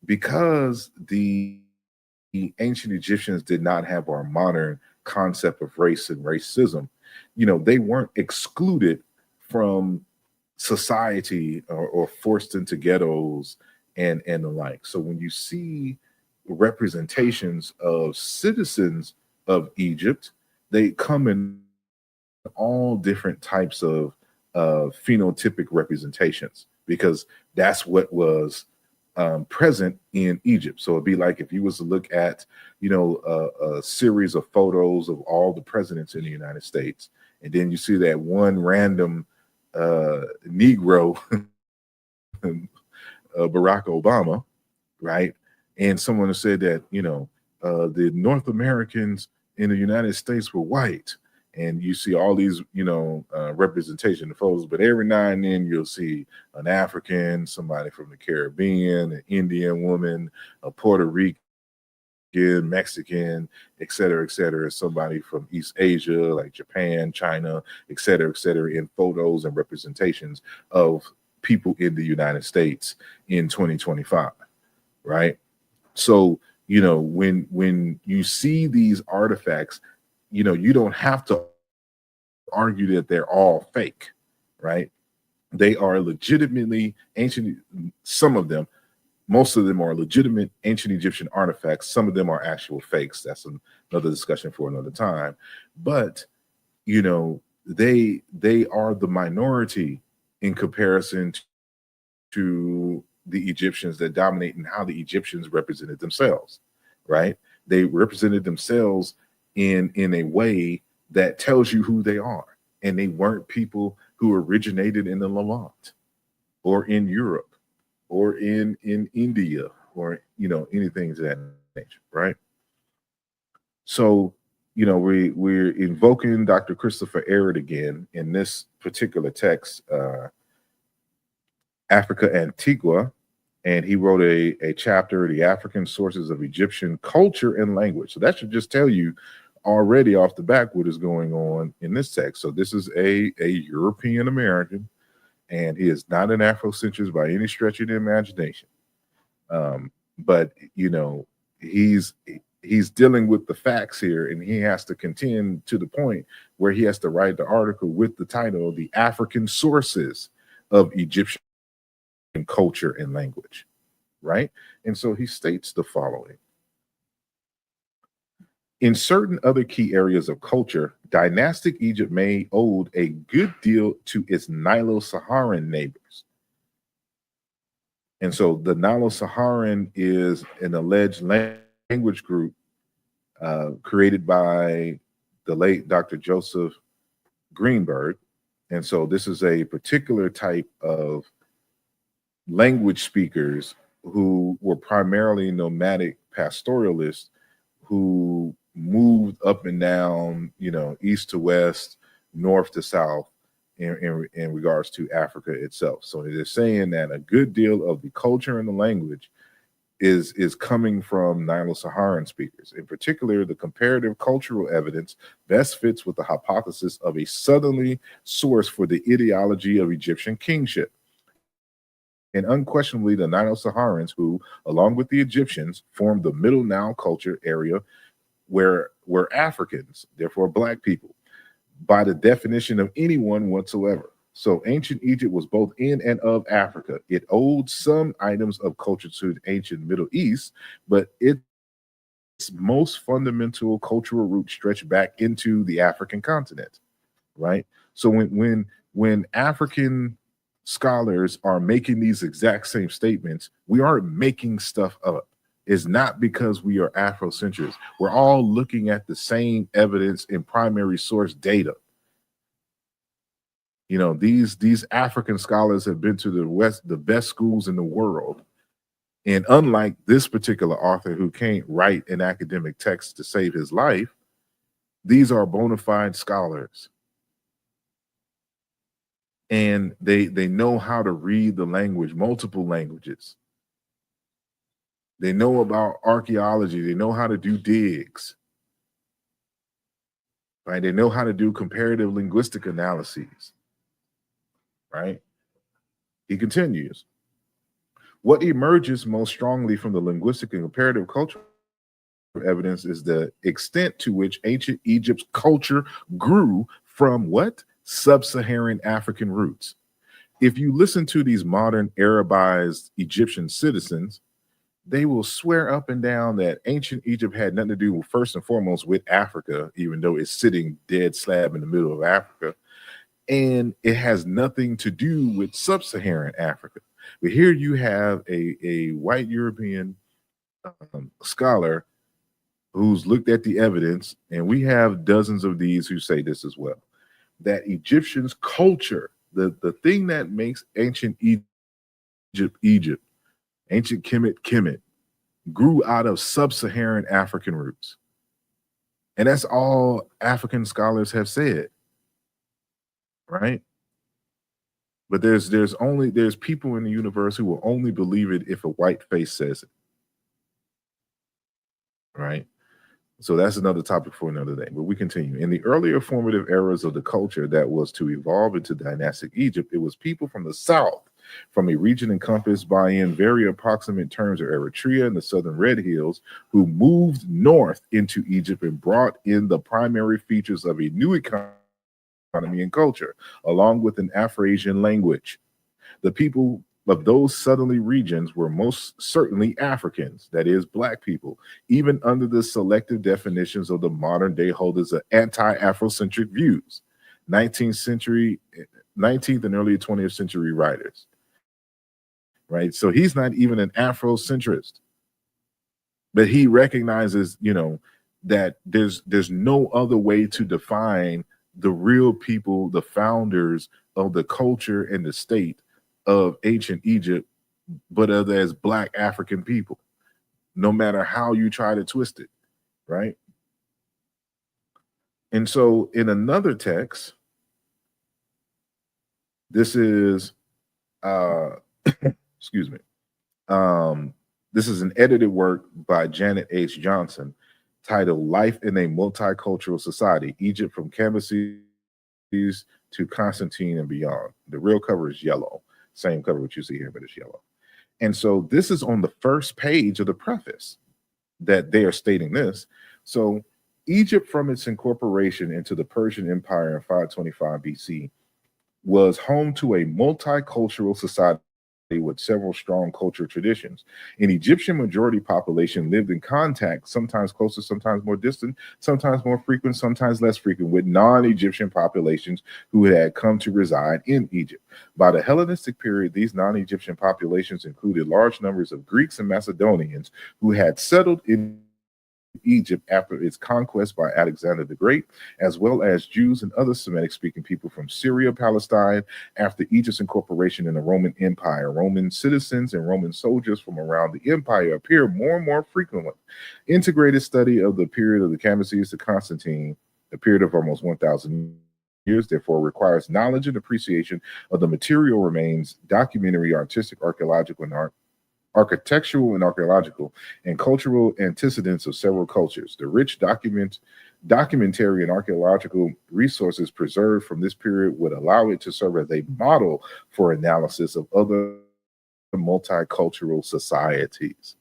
because the ancient Egyptians did not have our modern concept of race and racism, they weren't excluded from society or forced into ghettos and the like. So when you see representations of citizens of Egypt, they come in all different types of phenotypic representations, because that's what was present in Egypt. So it'd be like if you was to look at, a series of photos of all the presidents in the United States, and then you see that one random Negro, Barack Obama, right? And someone has said that, the North Americans in the United States were white, and you see all these, representation of photos, but every now and then you'll see an African, somebody from the Caribbean, an Indian woman, a Puerto Rican, Mexican, et cetera, somebody from East Asia, like Japan, China, et cetera, in photos and representations of people in the United States in 2025, right? So, when you see these artifacts, you don't have to argue that they're all fake, right? They are legitimately ancient, some of them, most of them are legitimate ancient Egyptian artifacts. Some of them are actual fakes. That's another discussion for another time. But they are the minority in comparison to the Egyptians that dominate and how the Egyptians represented themselves, right? They represented themselves in a way that tells you who they are. And they weren't people who originated in the Levant or in Europe or in India or anything of that nature, right? So we're invoking Dr. Christopher Ehret again in this particular text, Africa Antigua, and he wrote a chapter, The African Sources of Egyptian Culture and Language. So that should just tell you already off the back what is going on in this text. So this is a European American, and he is not an Afrocentrist by any stretch of the imagination. But he's dealing with the facts here, and he has to contend to the point where he has to write the article with the title, The African Sources of Egyptian Culture and Language, right? And so he states the following. In certain other key areas of culture, dynastic Egypt may owed a good deal to its Nilo-Saharan neighbors. And so the Nilo-Saharan is an alleged language group created by the late Dr. Joseph Greenberg. And so this is a particular type of language speakers who were primarily nomadic pastoralists who moved up and down, east to west, north to south in regards to Africa itself. So it is saying that a good deal of the culture and the language is coming from Nilo-Saharan speakers. In particular, the comparative cultural evidence best fits with the hypothesis of a southerly source for the ideology of Egyptian kingship. And unquestionably, the Nilo-Saharans, who, along with the Egyptians, formed the Middle Nile culture area where were Africans, therefore Black people, by the definition of anyone whatsoever. So ancient Egypt was both in and of Africa. It owed some items of culture to the ancient Middle East, but its most fundamental cultural roots stretch back into the African continent, right? So when African scholars are making these exact same statements, we aren't making stuff up. It's not because we are Afrocentrists. We're all looking at the same evidence and primary source data. These African scholars have been to the best schools in the world. And unlike this particular author who can't write an academic text to save his life, these are bona fide scholars. And they know how to read the language, multiple languages. They know about archaeology. They know how to do digs. Right? They know how to do comparative linguistic analyses. Right? He continues. What emerges most strongly from the linguistic and comparative cultural evidence is the extent to which ancient Egypt's culture grew from what? Sub-Saharan African roots. If you listen to these modern Arabized Egyptian citizens, they will swear up and down that ancient Egypt had nothing to do, first and foremost, with Africa, even though it's sitting dead slab in the middle of Africa. And it has nothing to do with sub-Saharan Africa. But here you have a white European scholar who's looked at the evidence, and we have dozens of these who say this as well, that Egyptians' culture, the thing that makes ancient Egypt, ancient Kemet, grew out of sub-Saharan African roots. And that's all African scholars have said, right? But there's people in the universe who will only believe it if a white face says it, right? So that's another topic for another day. But we continue. In the earlier formative eras of the culture that was to evolve into dynastic Egypt, it was people from the south, from a region encompassed by in very approximate terms of Eritrea and the southern Red Hills, who moved north into Egypt and brought in the primary features of a new economy and culture, along with an Afro-Asian language. The people of those southerly regions were most certainly Africans, that is, Black people, even under the selective definitions of the modern day holders of anti-Afrocentric views, 19th century, 19th and early 20th century writers, right? So he's not even an Afrocentrist, but he recognizes, that there's no other way to define the real people, the founders of the culture and the state of ancient Egypt, but other as Black African people, no matter how you try to twist it, right? And so in another text, this is excuse me. This is an edited work by Janet H. Johnson titled Life in a Multicultural Society, Egypt from Cambyses to Constantine and Beyond. The real cover is yellow. Same cover what you see here, but it's yellow. And so this is on the first page of the preface that they are stating this. So Egypt, from its incorporation into the Persian Empire in 525 BC, was home to a multicultural society with several strong cultural traditions. An Egyptian majority population lived in contact, sometimes closer, sometimes more distant, sometimes more frequent, sometimes less frequent, with non-Egyptian populations who had come to reside in Egypt. By the Hellenistic period, these non-Egyptian populations included large numbers of Greeks and Macedonians who had settled in Egypt after its conquest by Alexander the Great, as well as Jews and other Semitic-speaking people from Syria, Palestine, after Egypt's incorporation in the Roman Empire. Roman citizens and Roman soldiers from around the empire appear more and more frequently. Integrated study of the period of the Cambyses to Constantine, a period of almost 1,000 years, therefore requires knowledge and appreciation of the material remains, documentary, artistic, archaeological, and architectural and archaeological and cultural antecedents of several cultures. The rich documentary and archaeological resources preserved from this period would allow it to serve as a model for analysis of other multicultural societies.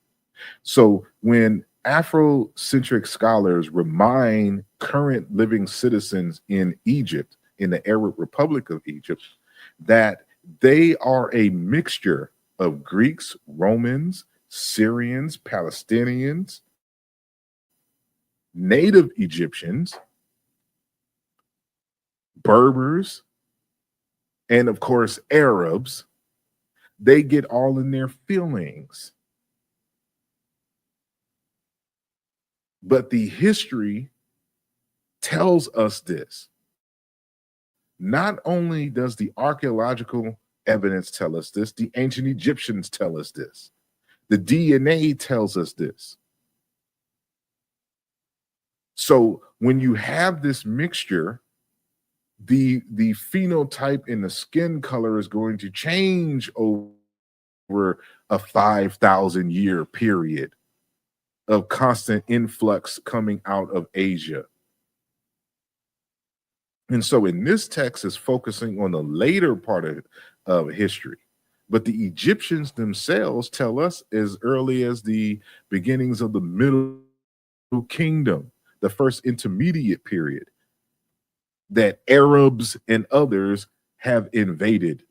So when Afrocentric scholars remind current living citizens in Egypt, in the Arab Republic of Egypt, that they are a mixture of Greeks, Romans, Syrians, Palestinians, native Egyptians, Berbers, and of course, Arabs, they get all in their feelings. But the history tells us this. Not only does the archaeological evidence tell us this, the ancient Egyptians tell us this. The DNA tells us this. So when you have this mixture, the phenotype in the skin color is going to change over a 5,000 year period of constant influx coming out of Asia. And so in this text is focusing on the later part of history. But the Egyptians themselves tell us as early as the beginnings of the Middle Kingdom, the first intermediate period, that Arabs and others have invaded.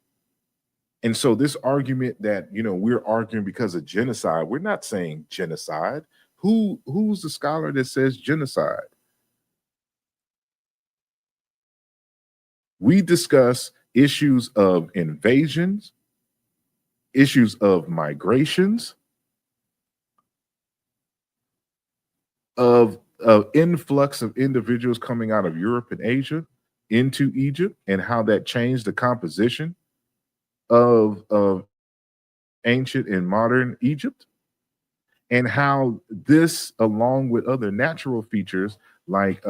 And so this argument that, we're arguing because of genocide, we're not saying genocide. Who's the scholar that says genocide? We discuss issues of invasions, issues of migrations, of influx of individuals coming out of Europe and Asia into Egypt, and how that changed the composition of ancient and modern Egypt, and how this, along with other natural features, like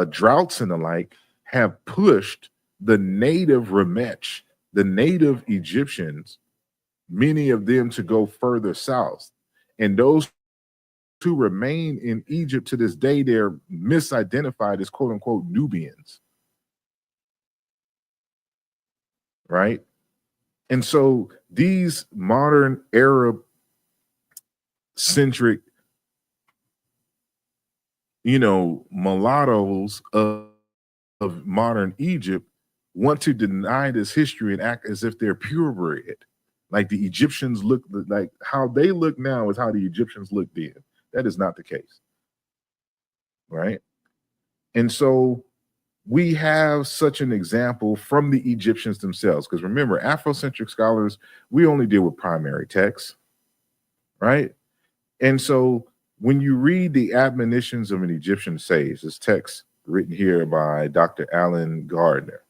droughts and the like have pushed the native Remech, the native Egyptians, many of them to go further south. And those who remain in Egypt to this day, they're misidentified as quote unquote Nubians. Right. And so these modern Arab centric, mulattoes of modern Egypt want to deny this history and act as if they're purebred. Like the Egyptians look, like how they look now is how the Egyptians looked then. That is not the case. Right. And so we have such an example from the Egyptians themselves. Because remember, Afrocentric scholars, we only deal with primary texts. Right. And so when you read the admonitions of an Egyptian sage, this text written here by Dr. Alan Gardner,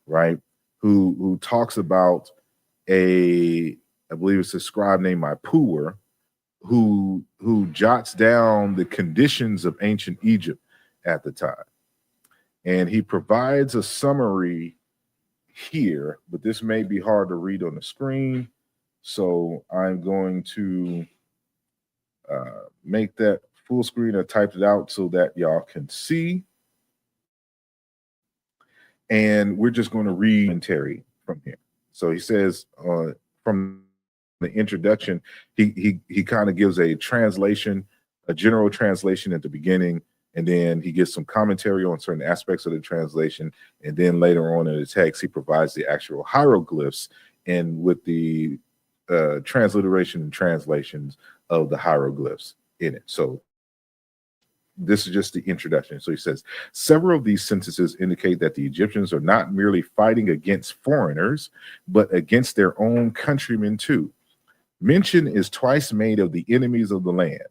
right, who talks about I believe it's a scribe named Mapua, who jots down the conditions of ancient Egypt at the time. And he provides a summary here, but this may be hard to read on the screen. So I'm going to make that full screen or type it out so that y'all can see. And we're just going to read commentary from here. So he says from the introduction, he kind of gives a translation, a general translation at the beginning, and then he gives some commentary on certain aspects of the translation. And then later on in the text, he provides the actual hieroglyphs and with the transliteration and translations of the hieroglyphs in it. So this is just the introduction. So he says, several of these sentences indicate that the Egyptians are not merely fighting against foreigners, but against their own countrymen too. Mention is twice made of the enemies of the land.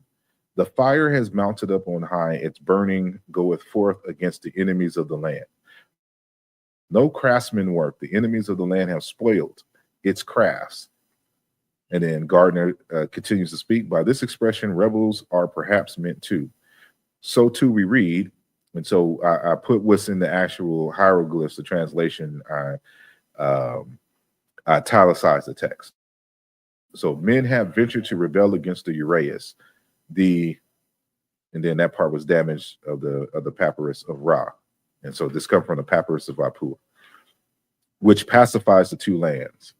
The fire has mounted up on high, its burning goeth forth against the enemies of the land. No craftsman work, the enemies of the land have spoiled its crafts. And then Gardner continues to speak, by this expression, rebels are perhaps meant too. So too we read, and so I put what's in the actual hieroglyphs, the translation, I italicized the text. So men have ventured to rebel against the Uraeus, and then that part was damaged of the papyrus of Ra. And so this comes from the papyrus of Apua, which pacifies the two lands,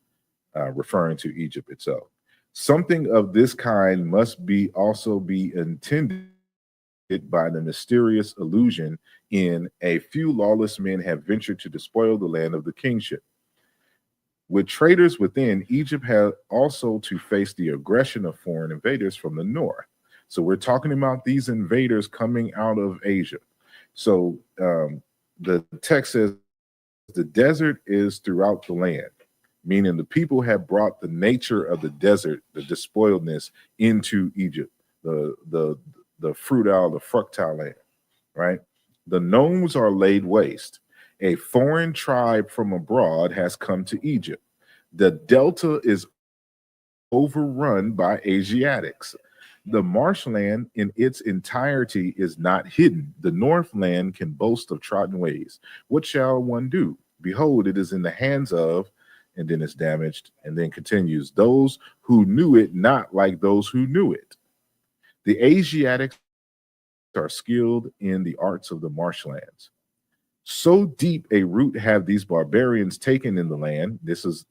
referring to Egypt itself. Something of this kind must also be intended by the mysterious allusion in a few lawless men have ventured to despoil the land of the kingship. With traitors within, Egypt had also to face the aggression of foreign invaders from the north. So we're talking about these invaders coming out of Asia. So the text says the desert is throughout the land, meaning the people have brought the nature of the desert, the despoiledness, into Egypt, the fruitile, the fructile land, right? The nomes are laid waste. A foreign tribe from abroad has come to Egypt. The delta is overrun by Asiatics. The marshland in its entirety is not hidden. The northland can boast of trodden ways. What shall one do? Behold, it is in the hands of, and then it's damaged, and then continues, those who knew it not like those who knew it. The Asiatics are skilled in the arts of the marshlands. So deep a root have these barbarians taken in the land, this is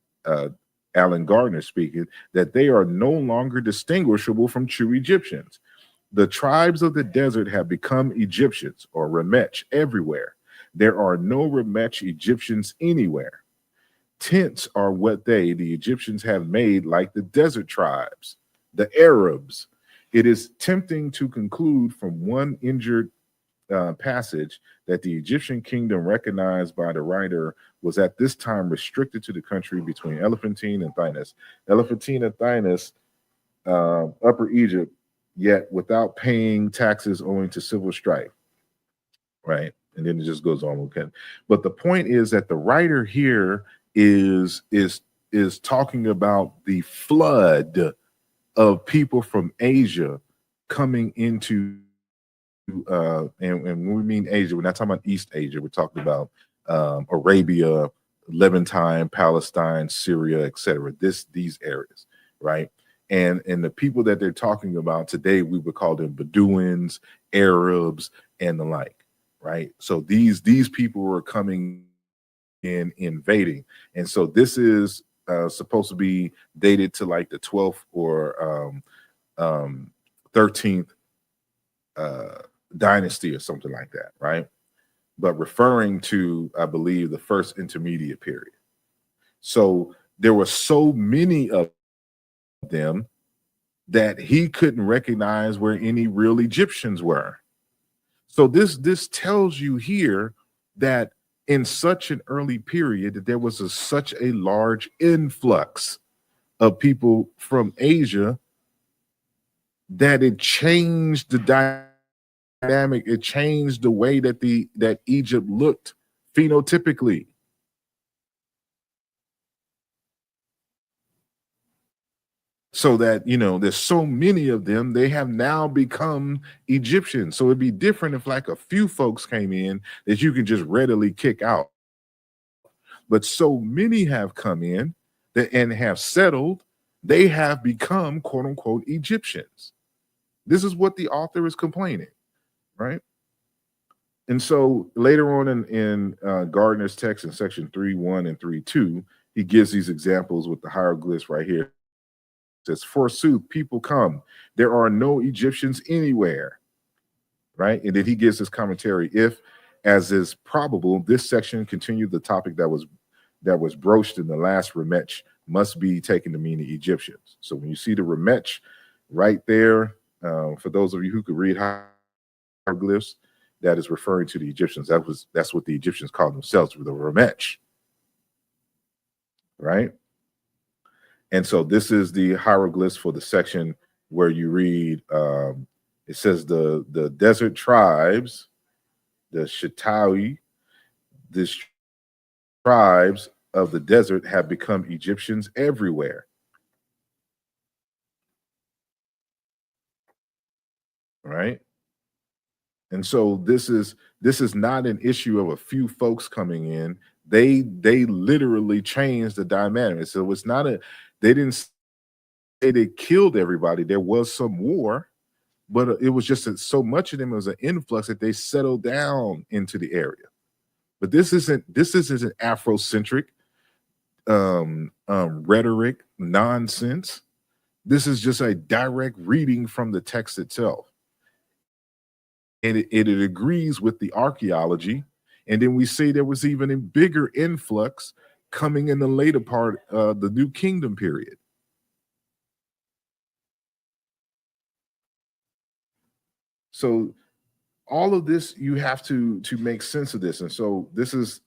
Alan Gardner speaking, that they are no longer distinguishable from true Egyptians. The tribes of the desert have become Egyptians, or Remech, everywhere. There are no Remech Egyptians anywhere. Tents are what the Egyptians have made like the desert tribes, the Arabs. It is tempting to conclude from one injured passage that the Egyptian kingdom recognized by the writer was at this time restricted to the country between Elephantine and Thynis. Elephantine and Thynis, Upper Egypt, yet without paying taxes owing to civil strife, right? And then it just goes on. Okay, but the point is that the writer here is talking about the flood of people from Asia coming into and when we mean Asia, we're not talking about East Asia. We're talking about Arabia, Levantine, Palestine, Syria, etc. These areas, right? And the people that they're talking about today, we would call them Bedouins, Arabs, and the like, right? So these people were coming in, invading, and so this is supposed to be dated to like the 12th or 13th dynasty or something like that, right? But referring to, I believe, the first intermediate period. So there were so many of them that he couldn't recognize where any real Egyptians were. So this tells you here that in such an early period that there was such a large influx of people from Asia that it changed the dynamic. It changed the way that Egypt looked phenotypically. So that, there's so many of them, they have now become Egyptians. So it'd be different if like a few folks came in that you can just readily kick out. But so many have come in and have settled, they have become quote unquote Egyptians. This is what the author is complaining, right? And so later on in Gardner's text in section 3:1 and 3:2, he gives these examples with the hieroglyphs right here. It says, forsooth, people come. There are no Egyptians anywhere, right? And then he gives his commentary. If, as is probable, this section continued the topic that was broached in the last remetch, must be taken to mean the Egyptians. So when you see the remetch right there, for those of you who could read hieroglyphs, that is referring to the Egyptians. That's what the Egyptians called themselves, the remetch, right? And so this is the hieroglyphs for the section where you read, it says the desert tribes, the Shatawi, the tribes of the desert have become Egyptians everywhere. Right? And so this is not an issue of a few folks coming in. They literally changed the dynamic. So it's not they didn't say they killed everybody. There was some war, but it was just that so much of them was an influx that they settled down into the area. But this isn't an Afrocentric rhetoric nonsense. This is just a direct reading from the text itself. And it agrees with the archaeology. And then we say there was even a bigger influx coming in the later part of the New Kingdom period. So all of this, you have to make sense of this. And so this is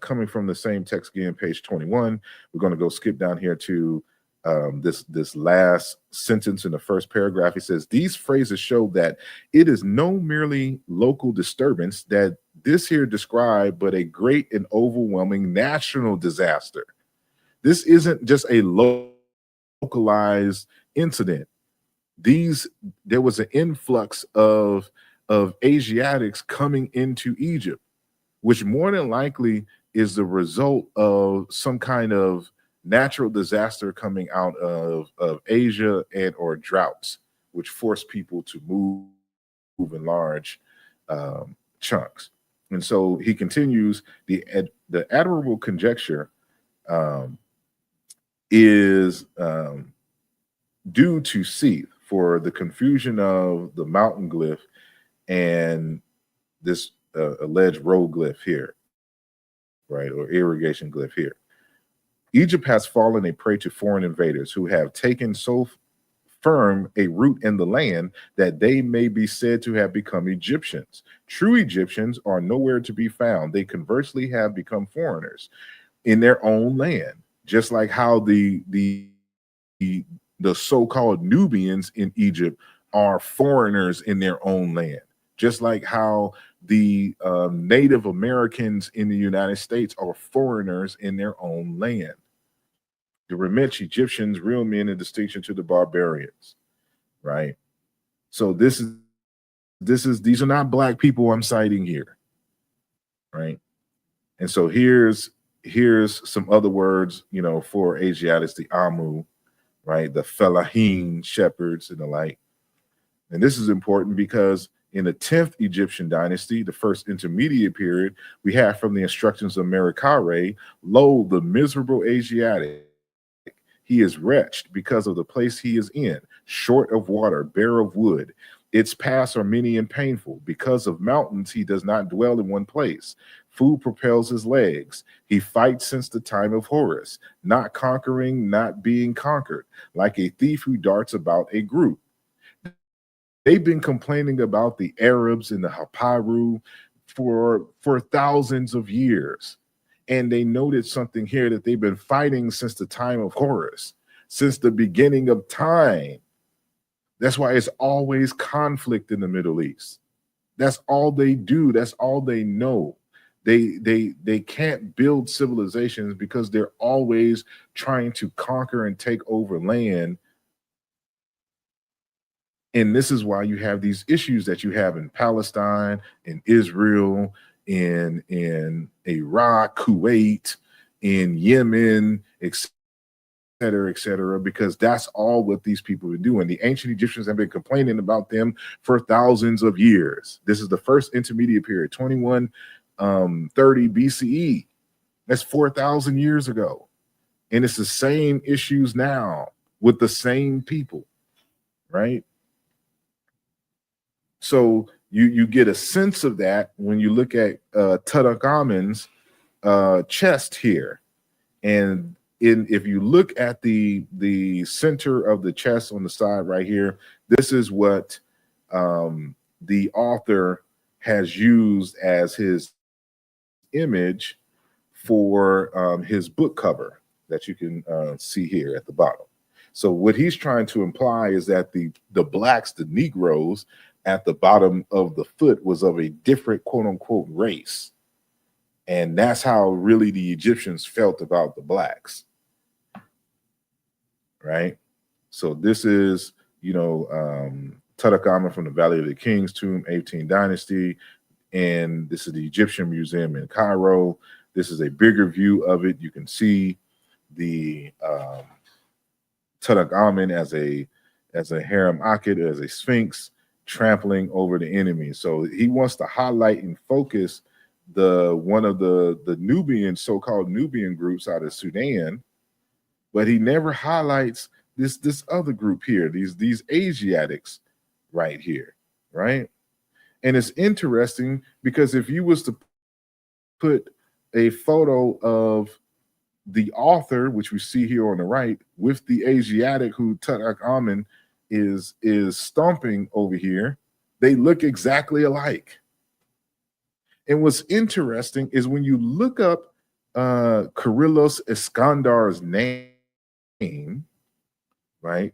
coming from the same text again, page 21. We're going to go skip down here to this last sentence in the first paragraph. He says, these phrases show that it is no merely local disturbance that this here described, but a great and overwhelming national disaster. This isn't just a localized incident. There was an influx of Asiatics coming into Egypt, which more than likely is the result of some kind of natural disaster coming out of Asia and or droughts, which force people to move in large chunks. And so he continues, the admirable conjecture is due to Seth for the confusion of the mountain glyph and this alleged road glyph here, right, or irrigation glyph here. Egypt has fallen a prey to foreign invaders who have taken so firm a root in the land that they may be said to have become Egyptians. True Egyptians are nowhere to be found. They conversely have become foreigners in their own land, just like how the so-called Nubians in Egypt are foreigners in their own land, just like how the Native Americans in the United States are foreigners in their own land. The Remetch Egyptians, real men in distinction to the barbarians, right? So this is these are not black people I'm citing here, right? And so here's some other words, you know, for Asiatics, the Amu, right? The Fellahin, shepherds, and the like. And this is important because in the 10th Egyptian dynasty, the first intermediate period, we have from the instructions of Merikare, lo, the miserable Asiatic, he is wretched because of the place he is in, short of water, bare of wood. Its paths are many and painful. Because of mountains, he does not dwell in one place. Food propels his legs. He fights since the time of Horus, not conquering, not being conquered, like a thief who darts about a group. They've been complaining about the Arabs and the Haparu for thousands of years. And they noted something here that they've been fighting since the time of Horus, since the beginning of time. That's why it's always conflict in the Middle East. That's all they do. That's all they know. They can't build civilizations because they're always trying to conquer and take over land. And this is why you have these issues that you have in Palestine, in Israel, in Iraq, Kuwait, in Yemen, et cetera, because that's all what these people are doing. The ancient Egyptians have been complaining about them for thousands of years. This is the first intermediate period, 2130 BCE. That's 4,000 years ago. And it's the same issues now with the same people, right? So you get a sense of that when you look at Tutankhamun's chest here. And if you look at the center of the chest on the side right here, this is what the author has used as his image for his book cover that you can see here at the bottom. So what he's trying to imply is that the blacks, the Negroes at the bottom of the foot was of a different quote unquote race. And that's how really the Egyptians felt about the blacks. Right. So this is, you know, Tutankhamun from the Valley of the Kings tomb, 18th dynasty. And this is the Egyptian Museum in Cairo. This is a bigger view of it. You can see the Tutankhamun as a harem akid, as a sphinx, trampling over the enemy. So he wants to highlight and focus one of the Nubian, so-called Nubian groups out of Sudan, but he never highlights this other group here, these Asiatics right here, right? And it's interesting because if you was to put a photo of the author, which we see here on the right, with the Asiatic who Tutankhamun is stomping over here, they look exactly alike. And what's interesting is when you look up Kyrillos Iskandar's name, right?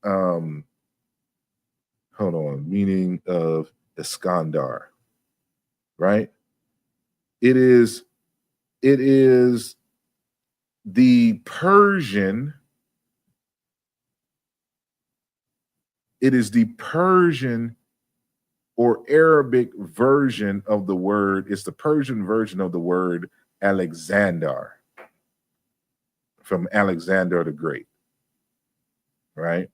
Hold on, meaning of Iskandar, right? It is the Persian. It is the Persian or Arabic version of the word. It's the Persian version of the word Alexander, from Alexander the Great, right?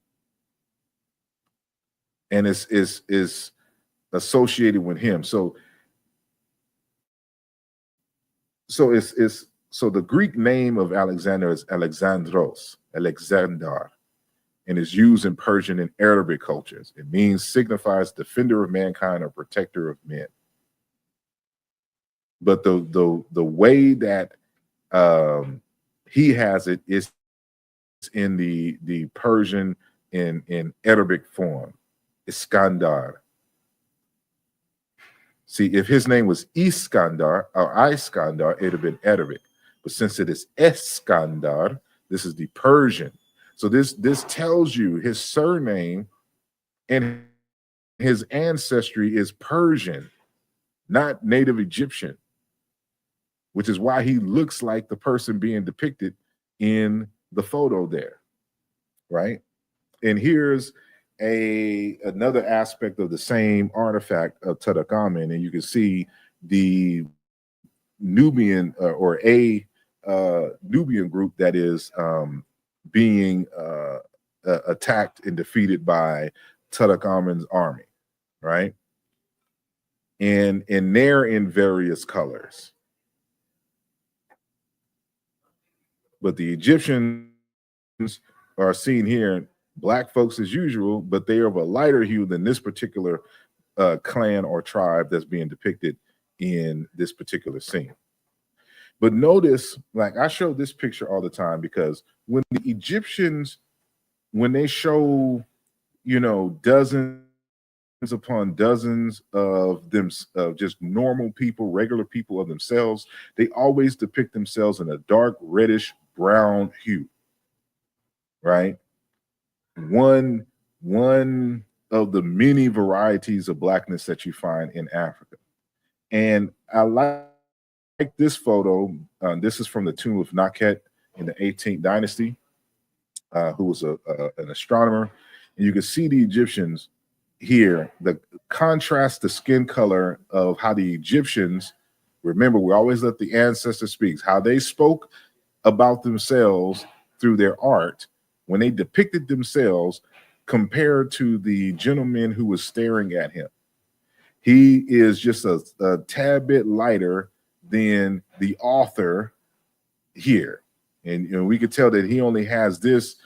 And it's associated with him. So the Greek name of Alexander is Alexandros, Alexander, and is used in Persian and Arabic cultures. It signifies defender of mankind or protector of men. But the way that he has it is in the Persian in Arabic form, Iskandar. See, if his name was Iskandar or Iskandar, it'd have been Arabic. But since it is Eskandar, this is the Persian. So this tells you his surname and his ancestry is Persian, not native Egyptian, which is why he looks like the person being depicted in the photo there, right? And here's another aspect of the same artifact of Tutankhamun, and you can see the Nubian or a Nubian group that is being attacked and defeated by Tutankhamun's army, right? And they're in various colors. But the Egyptians are seen here, black folks as usual, but they are of a lighter hue than this particular clan or tribe that's being depicted in this particular scene. But notice, like I show this picture all the time, because when the Egyptians, when they show, you know, dozens upon dozens of them, just normal people, regular people of themselves, they always depict themselves in a dark reddish brown hue, right? One of the many varieties of blackness that you find in Africa. And I like this photo. This is from the tomb of Nakhet in the 18th dynasty, who was an astronomer. And you can see the Egyptians here, the contrast, the skin color of how the Egyptians, remember, we always let the ancestors speak, how they spoke about themselves through their art when they depicted themselves compared to the gentleman who was staring at him. He is just a tad bit lighter than the author here. And you know, we could tell that he only has this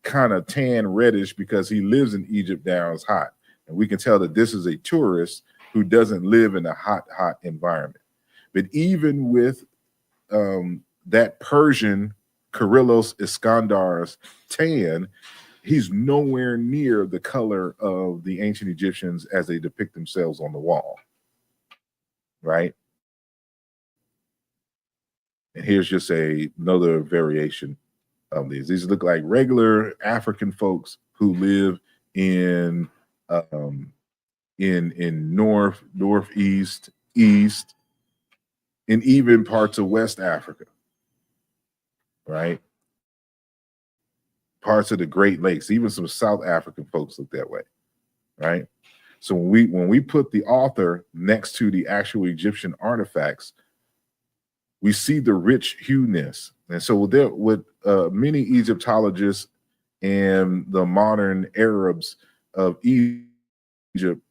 kind of tan reddish because he lives in Egypt now it's hot. And we can tell that this is a tourist who doesn't live in a hot environment. But even with that Persian Kyrillos Iskandar's tan, he's nowhere near the color of the ancient Egyptians as they depict themselves on the wall, right? And here's just another variation of these. These look like regular African folks who live in north, northeast, east, and even parts of West Africa, right? Parts of the Great Lakes, even some South African folks look that way, right? So when we put the author next to the actual Egyptian artifacts, we see the rich hueness. And so with many Egyptologists and the modern Arabs of Egypt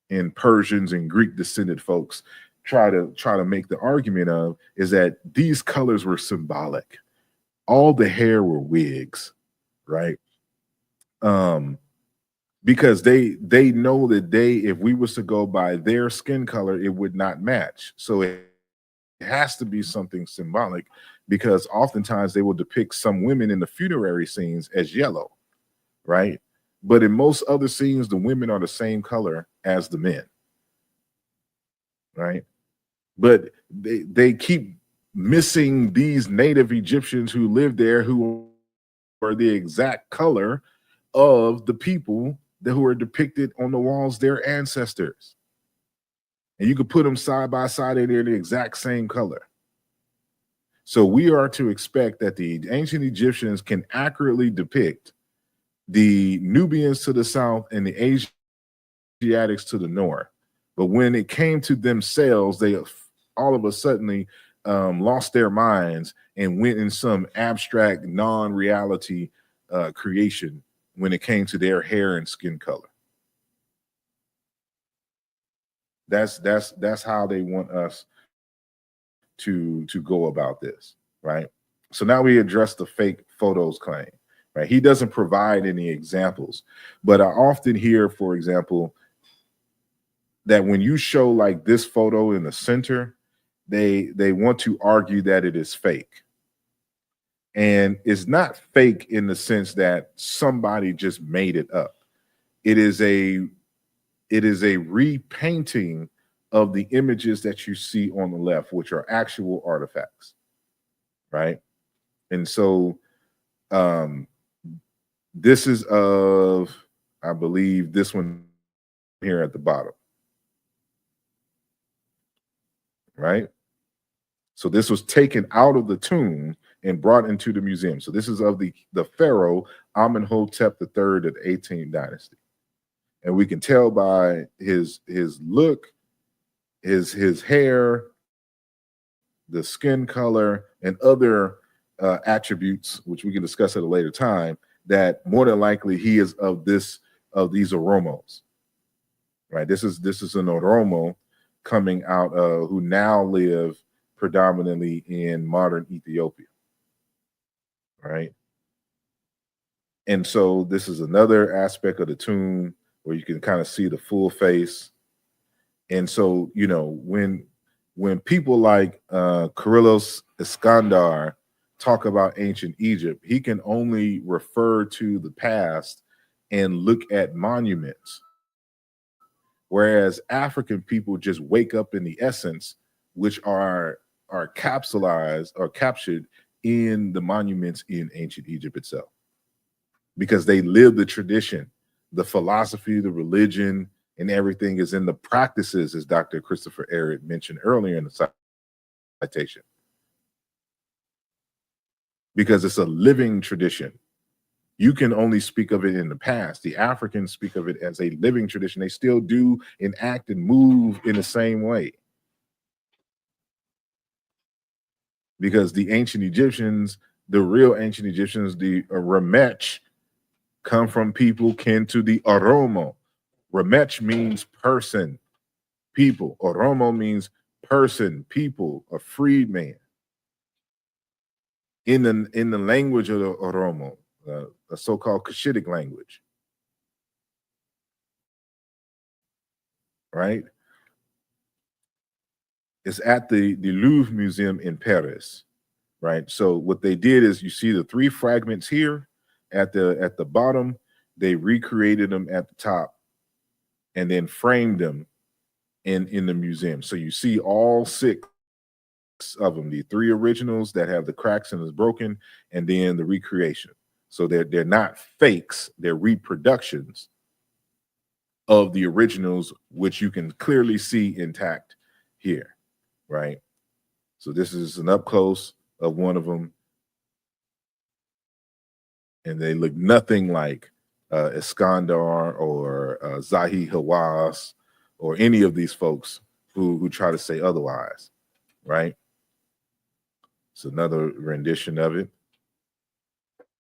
and Persians and Greek descended folks try to make the argument of is that these colors were symbolic. All the hair were wigs, right? Because they know that if we was to go by their skin color, it would not match. So it has to be something symbolic, because oftentimes they will depict some women in the funerary scenes as yellow, right? But in most other scenes, the women are the same color as the men, right? But they keep missing these native Egyptians who lived there, who are the exact color of the people who are depicted on the walls, their ancestors. And you could put them side by side and they're the exact same color. So we are to expect that the ancient Egyptians can accurately depict the Nubians to the south and the Asiatics to the north. But when it came to themselves, they all of a sudden lost their minds and went in some abstract, non-reality creation when it came to their hair and skin color. That's how they want us to go about this, right? So now we address the fake photos claim, right? He doesn't provide any examples, but I often hear, for example, that when you show like this photo in the center, they want to argue that it is fake. And it's not fake in the sense that somebody just made it up. It is a repainting of the images that you see on the left, which are actual artifacts, right? And so this is of, I believe, this one here at the bottom, right? So this was taken out of the tomb and brought into the museum. So this is of the pharaoh Amenhotep III of the 18th dynasty. And we can tell by his look, his hair, the skin color, and other attributes, which we can discuss at a later time, that more than likely he is of these Oromos. Right. This is an Oromo coming out of who now live predominantly in modern Ethiopia. Right. And so this is another aspect of the tomb where you can kind of see the full face. And so, you know, when people like Kyrillos Iskandar talk about ancient Egypt, he can only refer to the past and look at monuments. Whereas African people just wake up in the essence, which are capsulized or captured in the monuments in ancient Egypt itself, because they live the tradition, the philosophy, the religion, and everything is in the practices, as Dr. Christopher Ehret mentioned earlier in the citation, because it's a living tradition. You can only speak of it in the past. The Africans speak of it as a living tradition. They still do and act and move in the same way. Because the ancient Egyptians, the real ancient Egyptians, the Ramech, come from people kin to the Oromo. Ramech means person, people. Oromo means person, people, a freedman. In the language of the Oromo, a so-called Cushitic language, right? It's at the Louvre Museum in Paris, right? So what they did is, you see the three fragments here at the bottom. They recreated them at the top and then framed them in the museum. So you see all six of them, the three originals that have the cracks and is broken, and then the recreation. So they're not fakes, they're reproductions of the originals, which you can clearly see intact here, right? So this is an up close of one of them, and they look nothing like Iskandar or Zahi Hawass or any of these folks who try to say otherwise, right? It's another rendition of it.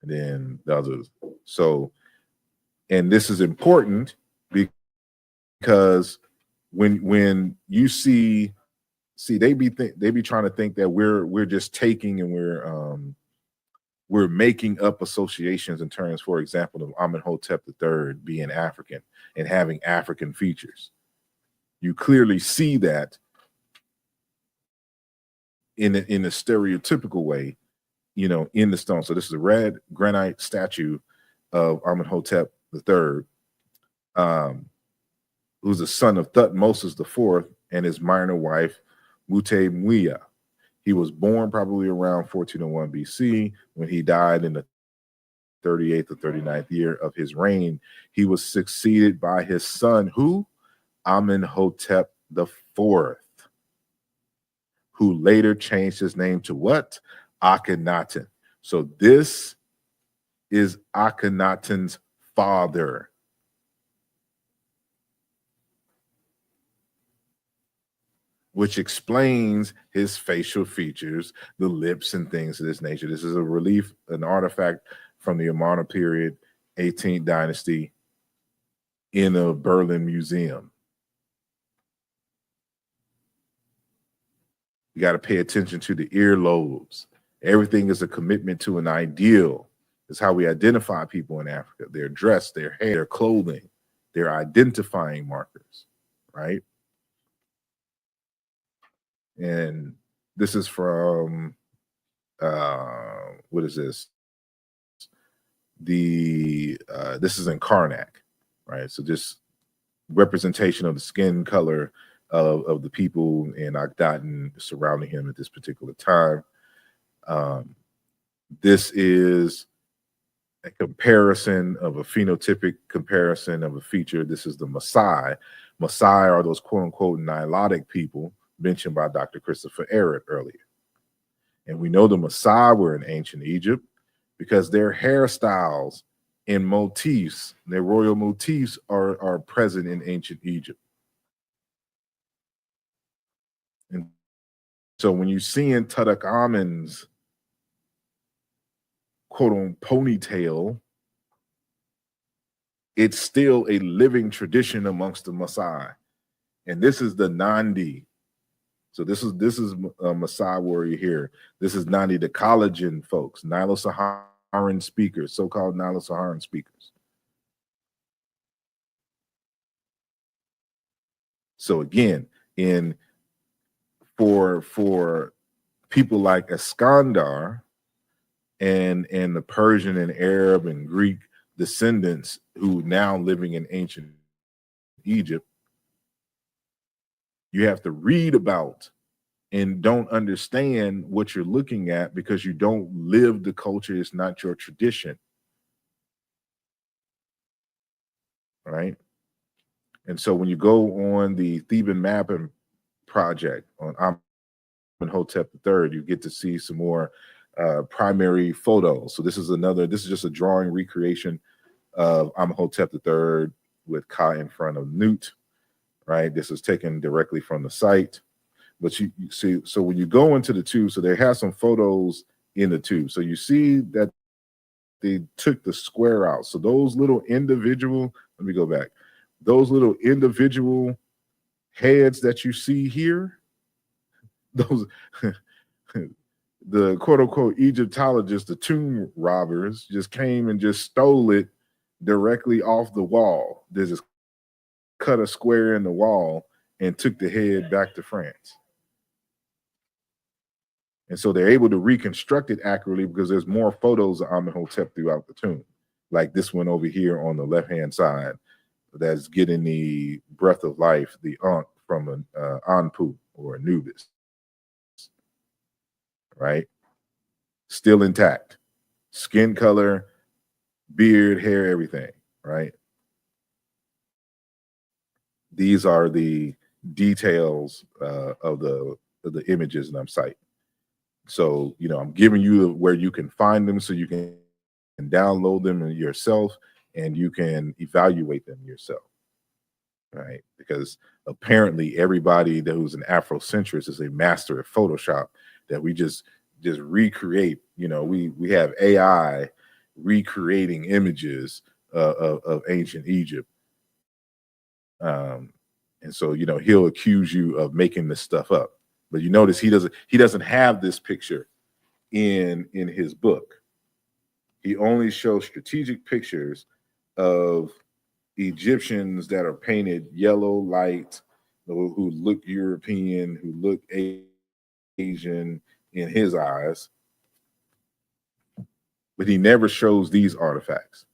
And then the others. So, and this is important because when you see they be trying to think that we're just taking and we're making up associations in terms, for example, of Amenhotep III being African and having African features. You clearly see that in a stereotypical way, you know, in the stone. So this is a red granite statue of Amenhotep III, who's the son of Thutmose IV and his minor wife, Mutemuia. He was born probably around 1401 BC. When he died in the 38th or 39th year of his reign, he was succeeded by his son, who? Amenhotep IV, who later changed his name to what? Akhenaten. So this is Akhenaten's father. Which explains his facial features, the lips and things of this nature. This is a relief, an artifact from the Imani period, 18th dynasty, in a Berlin museum. You got to pay attention to the earlobes. Everything is a commitment to an ideal. It's how we identify people in Africa. Their dress, their hair, their clothing, their identifying markers, right? And this is from what is this? This is in Karnak, right? So just representation of the skin color of the people in Akhenaten surrounding him at this particular time. This is a comparison of a phenotypic comparison of a feature. This is the Maasai. Maasai are those quote unquote Nilotic people mentioned by Dr. Christopher Ehret earlier. And we know the Maasai were in ancient Egypt because their hairstyles and motifs, their royal motifs are present in ancient Egypt. And so when you see in Tutankhamun's quote unquote ponytail, it's still a living tradition amongst the Maasai. And this is the Nandi. So this is a Maasai warrior here. This is Nandi, the collagen folks, Nilo-Saharan speakers, so-called Nilo-Saharan speakers. So again, for people like Iskandar and the Persian and Arab and Greek descendants who now living in ancient Egypt, you have to read about and don't understand what you're looking at because you don't live the culture. It's not your tradition, right? And so when you go on the Theban mapping project on Amenhotep III, you get to see some more primary photos. So this is just a drawing recreation of Amenhotep III with Ka in front of Nut, right? This is taken directly from the site. But you see, so when you go into the tube, so they have some photos in the tube. So you see that they took the square out. So those little individual, let me go back. Those little individual heads that you see here, those the quote unquote Egyptologists, the tomb robbers, just came and just stole it directly off the wall. They just cut a square in the wall and took the head back to France. And so they're able to reconstruct it accurately because there's more photos of Amenhotep throughout the tomb. Like this one over here on the left-hand side, that's getting the breath of life, the Ankh from an Anpu or Anubis, right? Still intact. Skin color, beard, hair, everything, right? These are the details of the images that I'm citing. So, I'm giving you where you can find them so you can download them yourself and you can evaluate them yourself, right? Because apparently everybody that who's an Afrocentrist is a master of Photoshop that we just recreate. We have AI recreating images of ancient Egypt. And so, he'll accuse you of making this stuff up. But you notice he doesn't have this picture in his book. He only shows strategic pictures of Egyptians that are painted yellow light, who look European, who look Asian in his eyes. But he never shows these artifacts,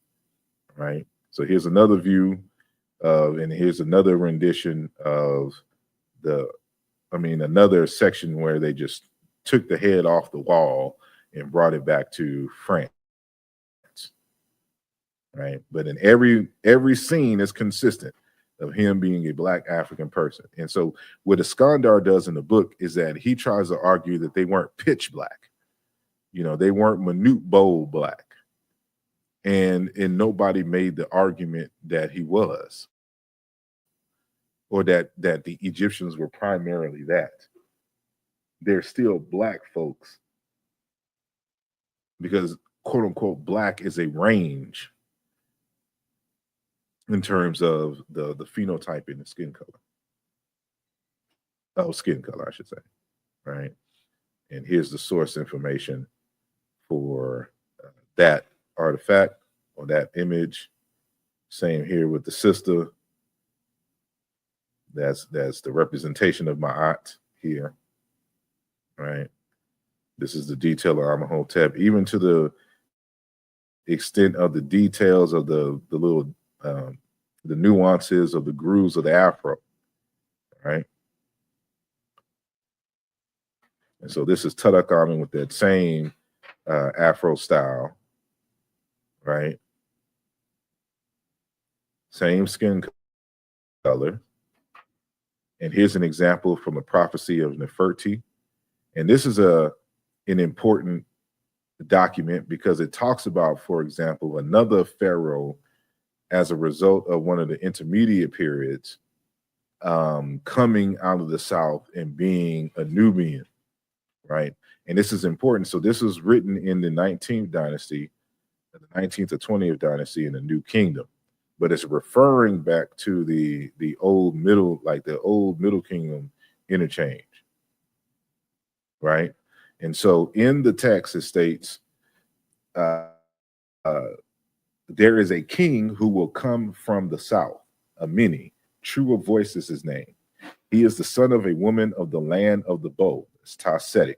right? So here's another view and here's another rendition of another section where they just took the head off the wall and brought it back to France, right? But in every scene is consistent of him being a Black African person. And so what Iskandar does in the book is that he tries to argue that they weren't pitch black. They weren't minute bold black. And nobody made the argument that he was, or that the Egyptians were primarily that. They're still Black folks because quote unquote Black is a range in terms of the phenotype and the skin color. Oh, skin color, I should say, right? And here's the source information for that artifact or that image. Same here with the sister. That's the representation of my aunt here, right? This is the detail of Amenhotep, even to the extent of the details of the little the nuances of the grooves of the afro, right? And so this is Tutankhamun with that same afro style, right? Same skin color. And here's an example from a prophecy of Neferti. And this is a an important document because it talks about, for example, another pharaoh as a result of one of the intermediate periods coming out of the south and being a Nubian, right? And this is important. So this was written in the 19th dynasty, the 19th or 20th dynasty in the New Kingdom, but it's referring back to the old middle, like the old Middle Kingdom interchange, right? And so in the text it states, uh, there is a king who will come from the south, Imani. True of voice is his name. He is the son of a woman of the land of the bow. It's Taseti.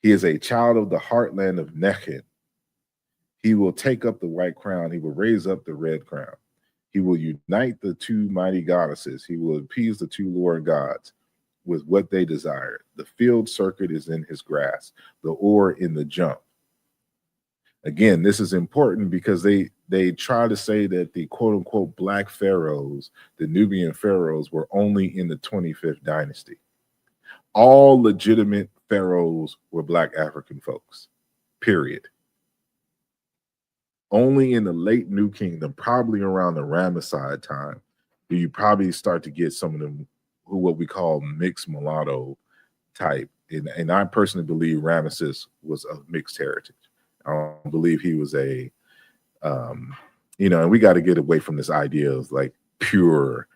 He is a child of the heartland of Nechin. He will take up the white crown. He will raise up the red crown. He will unite the two mighty goddesses. He will appease the two Lord gods with what they desire. The field circuit is in his grasp, the oar in the jump. Again, this is important because they try to say that the quote unquote black pharaohs, the Nubian pharaohs, were only in the 25th dynasty. All legitimate pharaohs were black African folks, period. Only in the late New Kingdom, probably around the Ramesside time, do you probably start to get some of them who what we call mixed mulatto type. And I personally believe Ramesses was of mixed heritage. I don't believe he was a, and we got to get away from this idea of like purity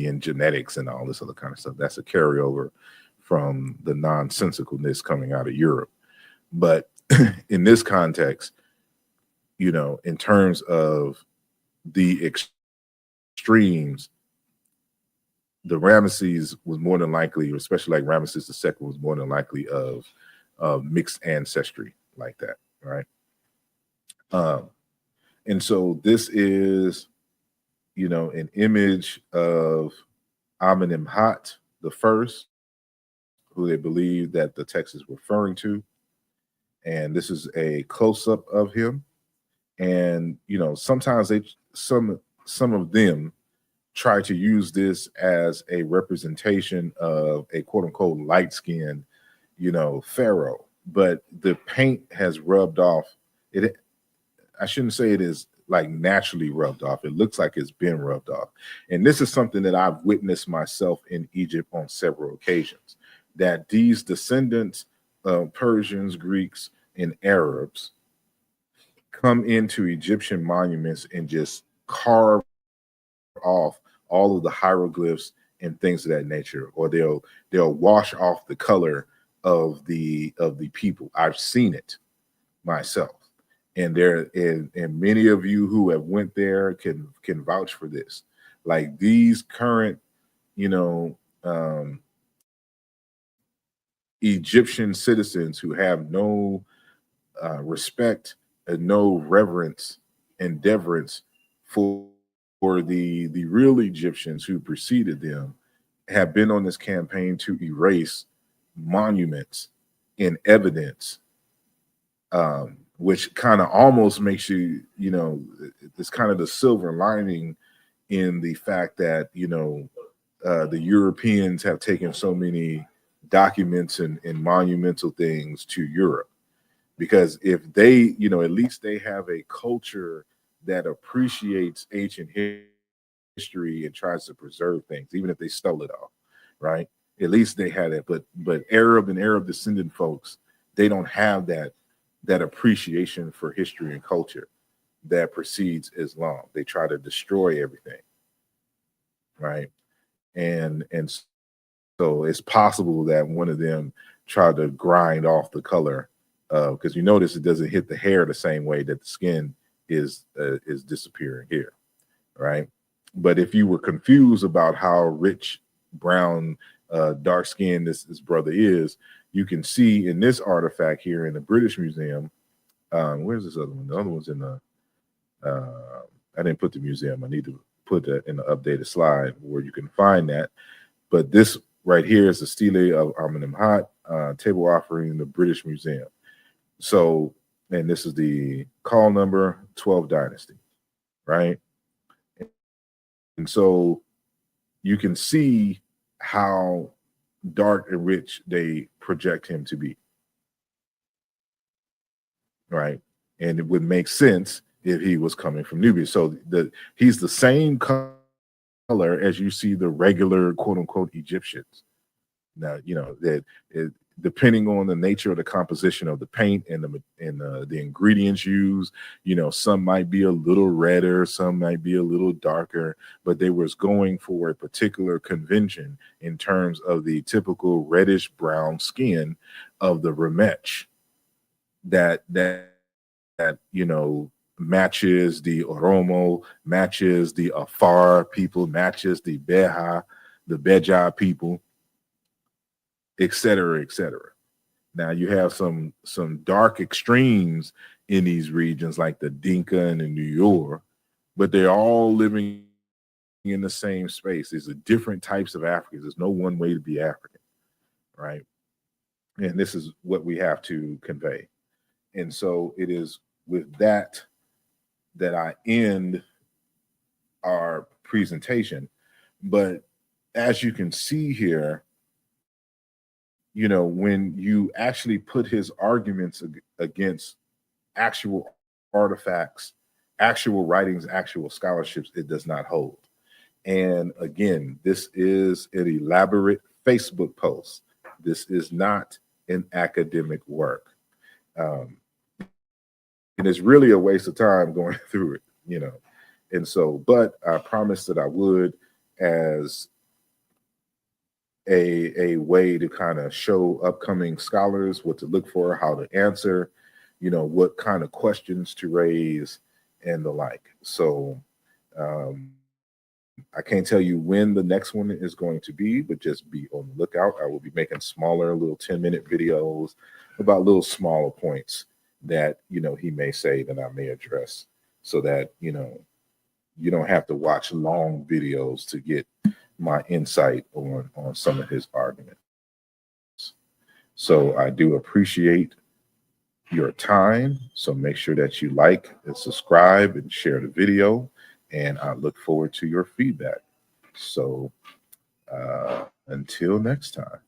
and genetics and all this other kind of stuff. That's a carryover from the nonsensicalness coming out of Europe. But in this context, in terms of the extremes, the Ramesses was more than likely, especially like Ramesses II, was more than likely of mixed ancestry like that, right? And so this is, an image of Amenemhat the First, who they believe that the text is referring to. And this is a close-up of him. And, sometimes some of them try to use this as a representation of a quote-unquote light-skinned, pharaoh. But the paint has rubbed off. I shouldn't say it is like naturally rubbed off. It looks like it's been rubbed off. And this is something that I've witnessed myself in Egypt on several occasions, that these descendants of Persians, Greeks, and Arabs come into Egyptian monuments and just carve off all of the hieroglyphs and things of that nature, or they'll wash off the color of the people. I've seen it myself. And many of you who have went there can vouch for this. Like these current, Egyptian citizens who have no respect and no reverence and deference for the real Egyptians who preceded them, have been on this campaign to erase monuments and evidence, which kind of almost makes you, it's kind of the silver lining in the fact that, the Europeans have taken so many documents and monumental things to Europe. Because if they, at least they have a culture that appreciates ancient history and tries to preserve things, even if they stole it all, right? At least they had it. But Arab and Arab descendant folks, they don't have that appreciation for history and culture that precedes Islam. They try to destroy everything, right? And so it's possible that one of them tried to grind off the color, because you notice it doesn't hit the hair the same way that the skin is disappearing here, right? But if you were confused about how rich, brown, dark skinned this brother is, you can see in this artifact here in the British Museum. Where's this other one? The other one's in the. I didn't put the museum. I need to put that in the updated slide where you can find that. But this right here is the stele of Amenemhat, table offering in the British Museum. So, and this is the call number 12 dynasty, right? And so you can see how dark and rich they project him to be. Right. And it would make sense if he was coming from Nubia. So he's the same color as you see the regular quote unquote Egyptians. Now, you know, that depending on the nature of the composition of the paint and the ingredients used, you know, some might be a little redder, some might be a little darker, but they was going for a particular convention in terms of the typical reddish brown skin of the Remech that you know matches the Oromo, matches the Afar people, matches the Beja people, etc., etc. Now you have some dark extremes in these regions like the Dinka and the New York, but they're all living in the same space. There's different types of Africans. There's no one way to be African, right? And this is what we have to convey. And so it is with that I end our presentation. But as you can see here, you know, when you actually put his arguments against actual artifacts, actual writings, actual scholarships, it does not hold. And again, this is an elaborate Facebook post. This is not an academic work. And it's really a waste of time going through it, you know. And so, but I promised that I would, as a way to kind of show upcoming scholars what to look for, how to answer, you know, what kind of questions to raise and the like. So I can't tell you when the next one is going to be, but just be on the lookout. I will be making smaller little 10-minute videos about little smaller points that, you know, he may say that I may address, so that, you know, you don't have to watch long videos to get my insight on some of his arguments. So I do appreciate your time. So make sure that you like and subscribe and share the video. And I look forward to your feedback. So until next time,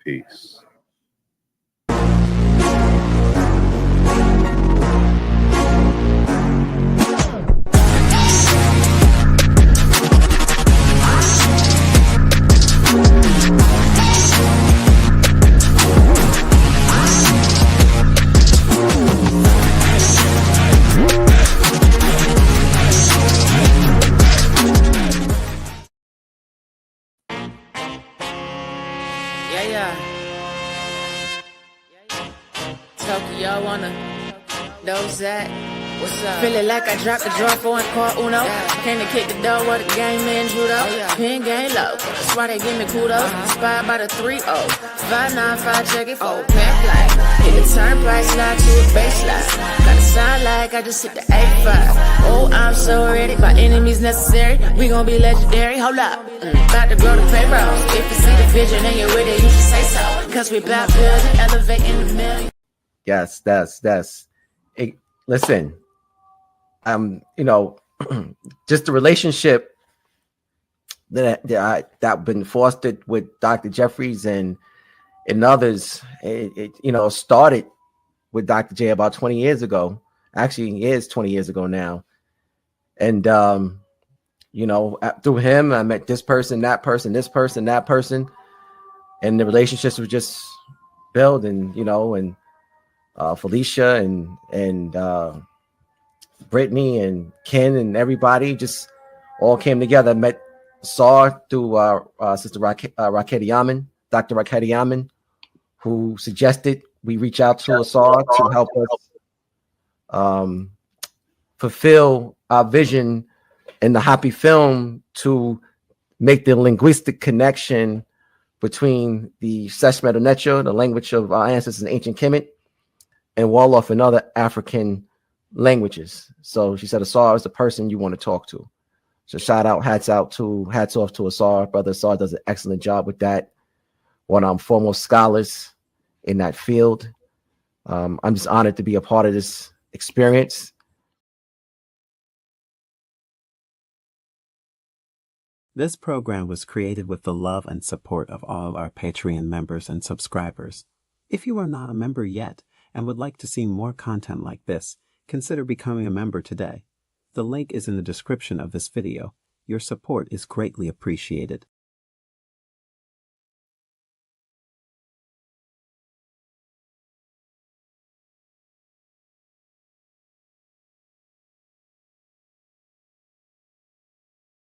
peace. Tokyo wanna those that what's up? Feeling like I dropped the draw for and caught Uno. Came to kick the door with the game man judo. Pin game low, that's why they give me kudos. Inspired by the 3-0, 595 check it for pimp life. Hit the turnpike, slide to a baseline. Gotta sound like I just hit the 85. Oh, I'm so ready, my enemies necessary. We gon' be legendary. Hold up, about to grow the payroll. If you see the vision and you're with it, you should say so. Cause we about building, elevating the million. Yes, that's it. Listen, you know, just the relationship that been fostered with Dr. Jeffries and others, it you know, started with Dr. J about 20 years ago. Actually, it is 20 years ago now. And you know, through him, I met this person, that person, this person, that person, and the relationships were just building, you know, and Felicia and Brittany and Ken and everybody just all came together. Met Saw through Sister Raketi Yaman, Dr. Raketi Yaman, who suggested we reach out to Asar to help us fulfill our vision in the Happy film to make the linguistic connection between the Seshmet Necho, the language of our ancestors in ancient Kemet, and Wolof and other African languages. So she said Asar is the person you want to talk to. So hats off to Asar. Brother Asar does an excellent job with that. One of our foremost scholars in that field. I'm just honored to be a part of this experience. This program was created with the love and support of all our Patreon members and subscribers. If you are not a member yet and would like to see more content like this, consider becoming a member today. The link is in the description of this video. Your support is greatly appreciated.